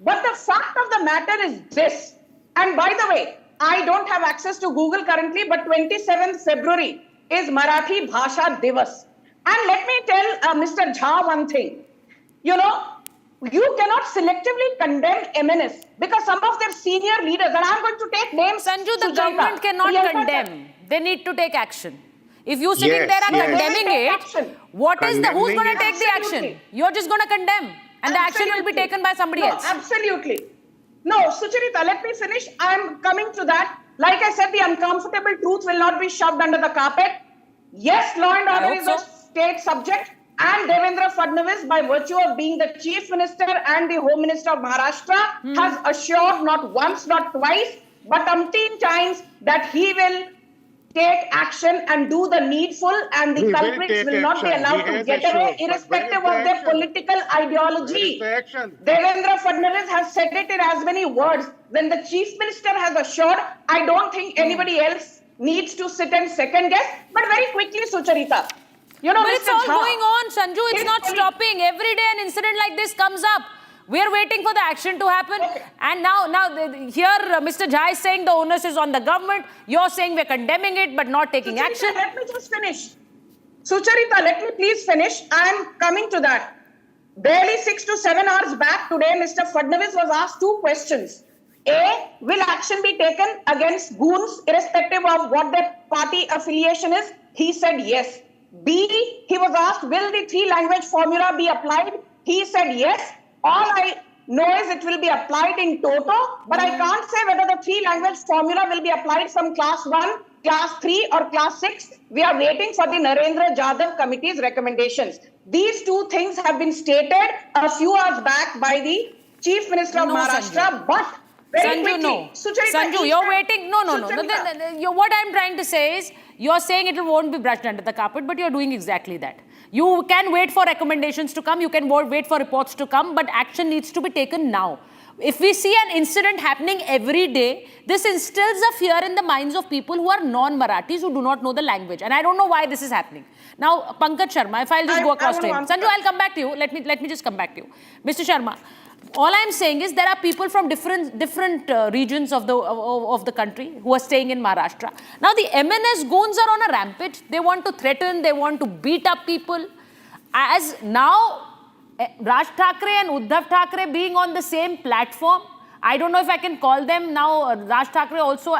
But the fact of the matter is this, And by the way, I don't have access to Google currently, but 27th February is Marathi Bhasha Divas. And let me tell Mr. Jha one thing. You know, you cannot selectively condemn MNS because some of their senior leaders, and I'm going to take names. Sanju, the government cannot condemn. They need to take action. If you sitting there and condemning it, who's going to take the action? You're just going to condemn, and the action will be taken by somebody else. Absolutely. No, Sucharita, let me finish. I'm coming to that. Like I said, the uncomfortable truth will not be shoved under the carpet. Yes, law and order is a state subject, and Devendra Fadnavis, by virtue of being the Chief Minister and the Home Minister of Maharashtra, has assured not once, not twice, but umpteen times that he will take action and do the needful, and the culprits will not be allowed to get away, irrespective of their political ideology. Devendra Fadnavis has said it in as many words. When the Chief Minister has assured, I don't think anybody else needs to sit and second guess. But very quickly, Sucharita, you know, but it's all going on, Sanju. It's not stopping. Every day an incident like this comes up. We are waiting for the action to happen. And now here Mr. Jha is saying the onus is on the government. You're saying we're condemning it but not taking action. Let me just finish. Sucharita, let me please finish. I'm coming to that. Barely 6 to 7 hours back today, Mr. Fadnavis was asked two questions. A, will action be taken against goons irrespective of what their party affiliation is? He said yes. B, he was asked, will the 3-language formula be applied? He said yes. All I know is it will be applied in toto, but I can't say whether the 3-language formula will be applied from class 1, class 3 or class 6. We are waiting for the Narendra Jadhav committee's recommendations. These two things have been stated a few hours back by the Chief Minister of Maharashtra, Sanju. but very quickly, No. Sucharita, Sanju, you're waiting. No. What I'm trying to say is, you're saying it won't be brushed under the carpet, but you're doing exactly that. You can wait for recommendations to come, you can wait for reports to come, but action needs to be taken now. If we see an incident happening every day, this instills a fear in the minds of people who are non-Marathis, who do not know the language. And I don't know why this is happening. Now, Pankaj Sharma, if I'll just go across to him. Sanju, I'll come back to you. Let me just come back to you. Mr. Sharma, all I'm saying is there are people from different regions of the country who are staying in Maharashtra. Now the MNS goons are on a rampage. They want to threaten, they want to beat up people. As now Raj Thackeray and Uddhav Thackeray being on the same platform, I don't know if I can call them now. Raj Thackeray also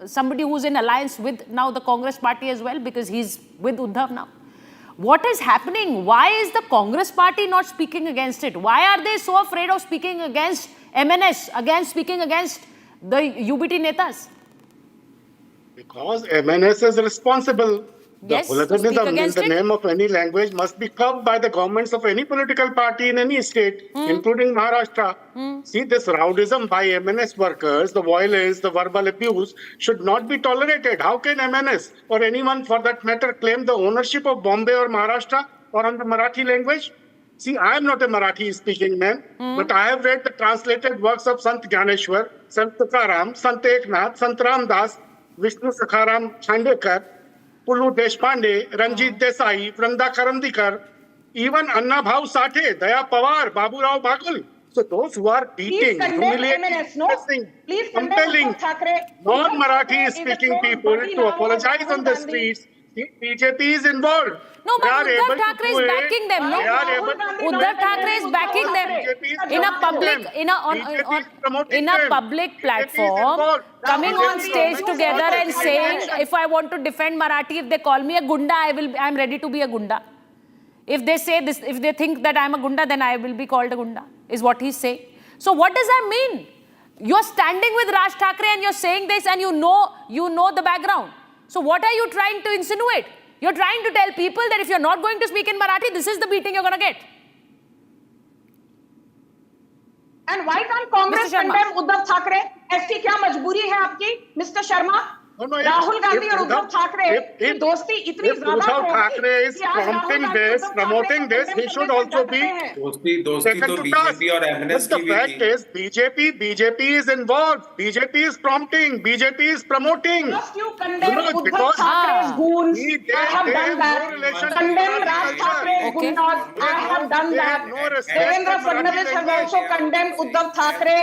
somebody who's in alliance with now the Congress party as well, because he's with Uddhav now. What is happening? Why is the Congress party not speaking against it? Why are they so afraid of speaking against MNS, speaking against the UBT netas? Because MNS is responsible. Yes, the hooliganism in the name of any language must be curbed by the governments of any political party in any state, including Maharashtra. See, this rowdyism by MNS workers, the violence, the verbal abuse should not be tolerated. How can MNS or anyone for that matter claim the ownership of Bombay or Maharashtra or on the Marathi language? See, I am not a Marathi speaking man, but I have read the translated works of Sant Gyaneshwar, Sant Tukaram, Sant Eknath, Sant Ramdas, Vishnu Sakharam Chandekar, Pulu Deshpande, Ranjit Desai, Vranda Karandikar, even Anna Bhav Sathe, Daya Pawar, Babu Rao Bakul. So those who are beating, humiliating, compelling non-Marathi speaking people to apologize on the streets, BJP is involved. No, but Uddhav Thackeray is backing them, no? Uddhav Thackeray is backing them in a public platform, coming on stage together and saying, if I want to defend Marathi, if they call me a gunda, I'm ready to be a gunda. If they say this, if they think that I'm a gunda, then I will be called a gunda, is what he's saying. So what does that mean? You're standing with Raj Thackeray and you're saying this, and you know the background. So what are you trying to insinuate? You're trying to tell people that if you're not going to speak in Marathi, this is the beating you're going to get. And why can't Congress condemn Uddhav Thackeray? ऐसी क्या मजबूरी है आपकी, Mr. Sharma? Rahul Gandhi और उद्धव ठाकरे की दोस्ती इतनी ज्यादा Uddhav Thackeray is promoting this, he should also be दोस्ती तो बीजेपी और एमएनएस की भी थी. The fact is, BJP is involved, BJP is prompting, BJP is promoting. First you condemn Uddhav Thackeray's goons, I have done that. Condemn Raj Thackeray's goons, I have done that. Devendra Fadnavis has also condemned Uddhav Thackeray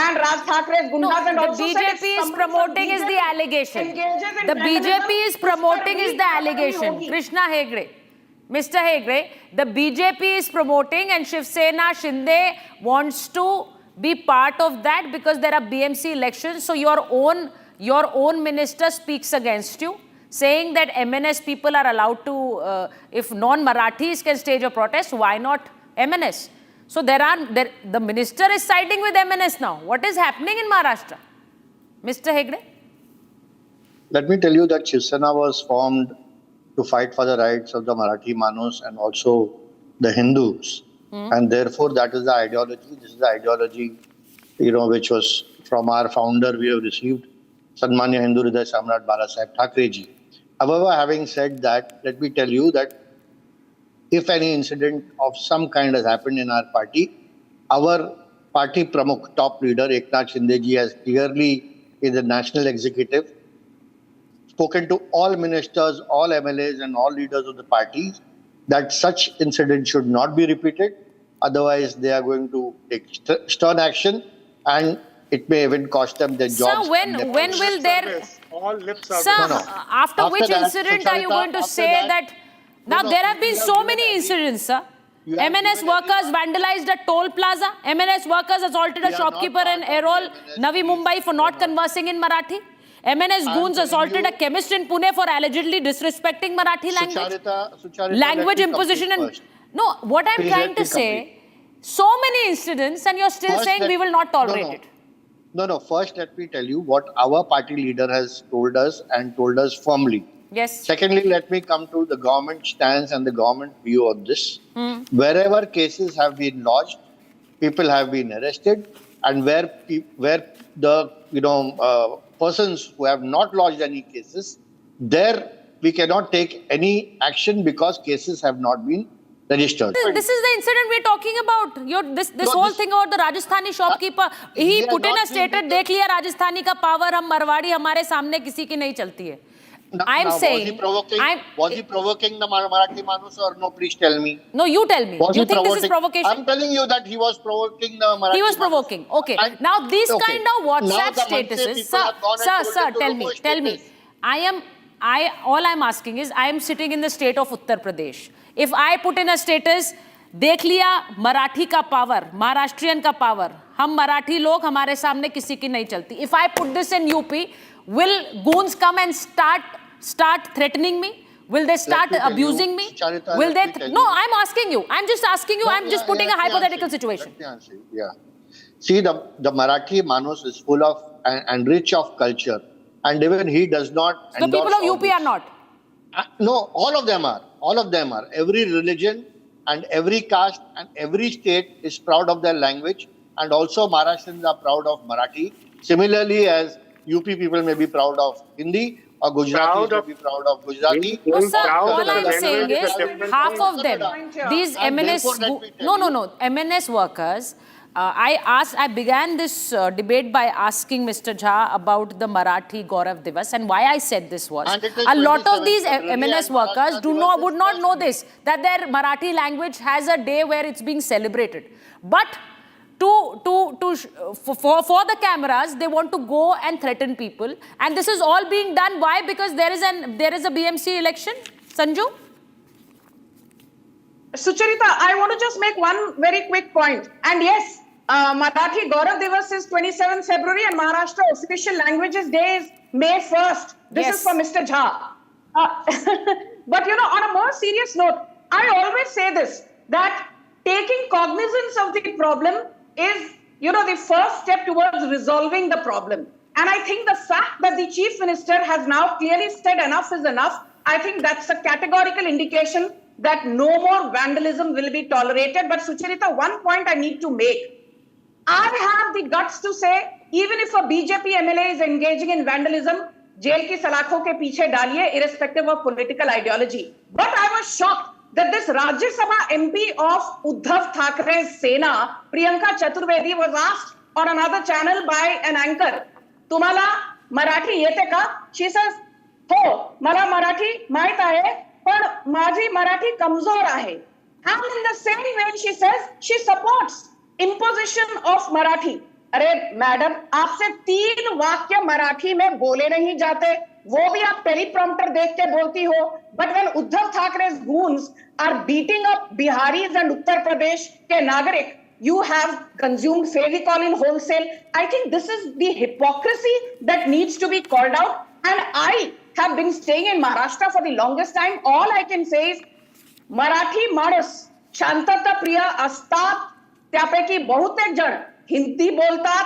and Raj Thakre's gundas and the also said if BJP is somebody promoting from is the BJP allegation. engages in The vandalism, BJP is promoting is the उसपर भी allegation. होगी. Krishna Hegde. Mr. Hegde, the BJP is promoting and Shiv Sena Shinde wants to be part of that because there are BMC elections. So your own minister speaks against you, saying that MNS people are allowed to, if non-Marathis can stage a protest, why not MNS? So the minister is siding with MNS now. What is happening in Maharashtra? Mr. Hegde? Let me tell you that Shiv Sena was formed to fight for the rights of the Marathi Manus and also the Hindus. And therefore, that is the ideology. This is the ideology, which was from our founder we have received, Sanmanya Hindu Hriday Samrat Balasaheb Thackeray ji. However, having said that, let me tell you that if any incident of some kind has happened in our party party Pramukh, top leader, Eknath Shinde ji has clearly in the national executive spoken to all ministers, all MLAs and all leaders of the party that such incident should not be repeated. Otherwise, they are going to take stern action and it may even cost them their jobs. Sir, when will there... All lip service. Sir, after which incident are you going to say that... Now, there have been so many incidents, sir. MNS workers vandalized a toll plaza. MNS workers assaulted a shopkeeper in Aerol, Navi Mumbai for not conversing in Marathi. MNS goons assaulted a chemist in Pune for allegedly disrespecting Marathi language. Language imposition and... No, what I'm trying to say, so many incidents and you're still saying we will not tolerate it. No. First, let me tell you what our party leader has told us and told us firmly. Yes. Secondly, let me come to the government stance and the government view of this. Wherever cases have been lodged, people have been arrested, and where the persons who have not lodged any cases, there we cannot take any action because cases have not been registered. This is the incident we're talking about. This whole thing about the Rajasthani shopkeeper. He put in a statement, देख लिया राजस्थानी का power, हम मरवाड़ी हमारे सामने किसी की नहीं चलती है. I'm saying... Was he provoking the Marathi Manus or no? Please tell me. No, you tell me. You think this is provocation? I'm telling you that he was provoking the Marathi He was provoking. Okay. Now, these kind of WhatsApp statuses... Sir, tell me. All I'm asking is, I am sitting in the state of Uttar Pradesh. If I put in a status, देख लिया मराठी का power, Maharashtrian का power, हम मराठी लोग हमारे सामने किसी की नहीं चलती. If I put this in UP, will goons come and start threatening me? Will they start abusing me? Charita, Will they? No, I'm asking you. I'm just asking you. I'm just putting a hypothetical situation. Yeah. See, the Marathi Manus is full of and rich of culture, and even he does not. The people of UP are not. No, all of them are. All of them are. Every religion and every caste and every state is proud of their language, and also Maharashtrians are proud of Marathi. Similarly, as UP people may be proud of Hindi, or Gujaratis may be proud of Gujarati. No, sir, all I'm saying is half of them, these MNS... No. MNS workers, I began this debate by asking Mr. Jha about the Marathi Gaurav Divas, and why I said this was a lot of these MNS workers would not know this, that their Marathi language has a day where it's being celebrated. But for the cameras, they want to go and threaten people, and this is all being done. Why? Because there is a BMC election. Sanju? Sucharita, I want to just make one very quick point. And yes, Marathi Gaurav Divas is 27th February and Maharashtra official languages day is May 1st. This is for Mr. Jha. But on a more serious note, I always say this, that taking cognizance of the problem is, the first step towards resolving the problem. And I think the fact that the Chief Minister has now clearly said enough is enough, I think that's a categorical indication that no more vandalism will be tolerated. But Sucharita, one point I need to make. I have the guts to say, even if a BJP MLA is engaging in vandalism, jail ki salakho ke piche daliye, irrespective of political ideology. But I was shocked that this Rajya Sabha MP of Uddhav Thackeray's Sena, Priyanka Chaturvedi, was asked on another channel by an anchor, "Tumhala Marathi yete ka?" She says, "Ho, mala Marathi mahit ahe, पण माझी Marathi kamzor ahe." And in the same way, she says she supports imposition of Marathi. अरे madam, आपसे 3 वाक्य मराठी में बोले नहीं जाते, वो भी आप टेलीप्रॉम्प्टर देख के बोलती हो. But when Uddhav Thacker's goons are beating up Biharis and Uttar Pradesh के नागरिक, you have consumed Fevicol in wholesale. I think this is the hypocrisy that needs to be called out. And I have been staying in Maharashtra for the longest time. All I can say is Marathi माणूस शांतता प्रिय असतात, त्यापैकी बहुतेक जण हिंदी बोलतात.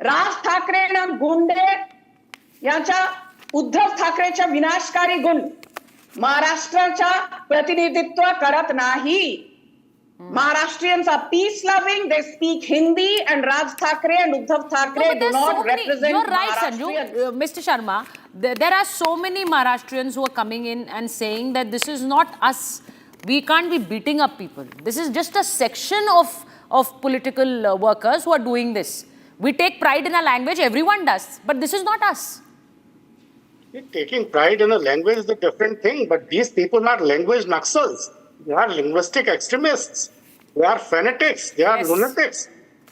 राज ठाकरे गुंडे यांच्या उद्धव ठाकरेच्या विनाशकारी गुण महाराष्ट्राच्या प्रतिनिधित्व करत नाही. Maharashtrians are peace loving, they speak Hindi, and Raj Thackeray and Uddhav Thackeray do not represent You're right, Maharashtrians. Sanju. Mr. Sharma, there are so many Maharashtrians who are coming in and saying that this is not us. We can't be beating up people. This is just a section of political workers who are doing this. We take pride in our language, everyone does, but this is not us. Taking pride in a language is a different thing, but these people are language naxals. They are linguistic extremists. They are fanatics. They are lunatics.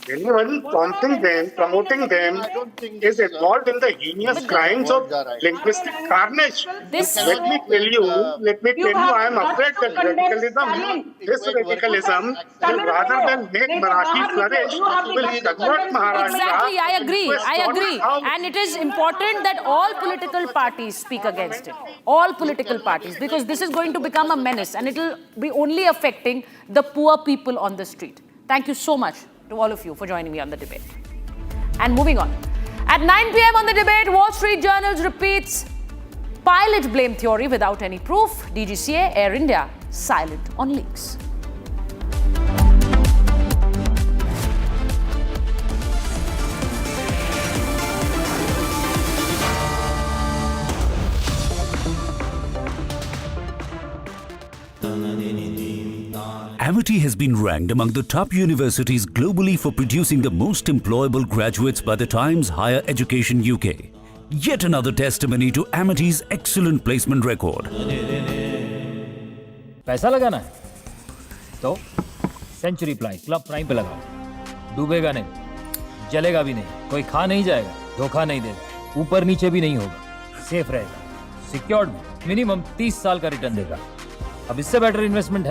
Anyone promoting them is involved in the heinous crimes of linguistic carnage. Let me tell you, I am afraid that this radicalism, will rather than make Marathi flourish, will convert Maharashtra. Exactly, I agree. And it is important that all political parties speak against it. All political parties, because this is going to become a menace and it will be only affecting the poor people on the street. Thank you so much to all of you for joining me on the debate. And moving on. At 9 p.m. on the debate, Wall Street Journal repeats pilot blame theory without any proof. DGCA, Air India, silent on leaks. Amity has been ranked among the top universities globally for producing the most employable graduates by the Times Higher Education UK. Yet another testimony to Amity's excellent placement record. पैसा लगाना है तो century club prime पे लगाओ. डूबेगा नहीं, जलेगा भी नहीं, कोई खा नहीं जाएगा, धोखा नहीं देगा, ऊपर नीचे भी नहीं होगा, सेफ रहेगा, सिक्योर्ड, मिनिमम 30 साल का रिटर्न देगा. अब इससे बेटर इन्वेस्टमेंट है?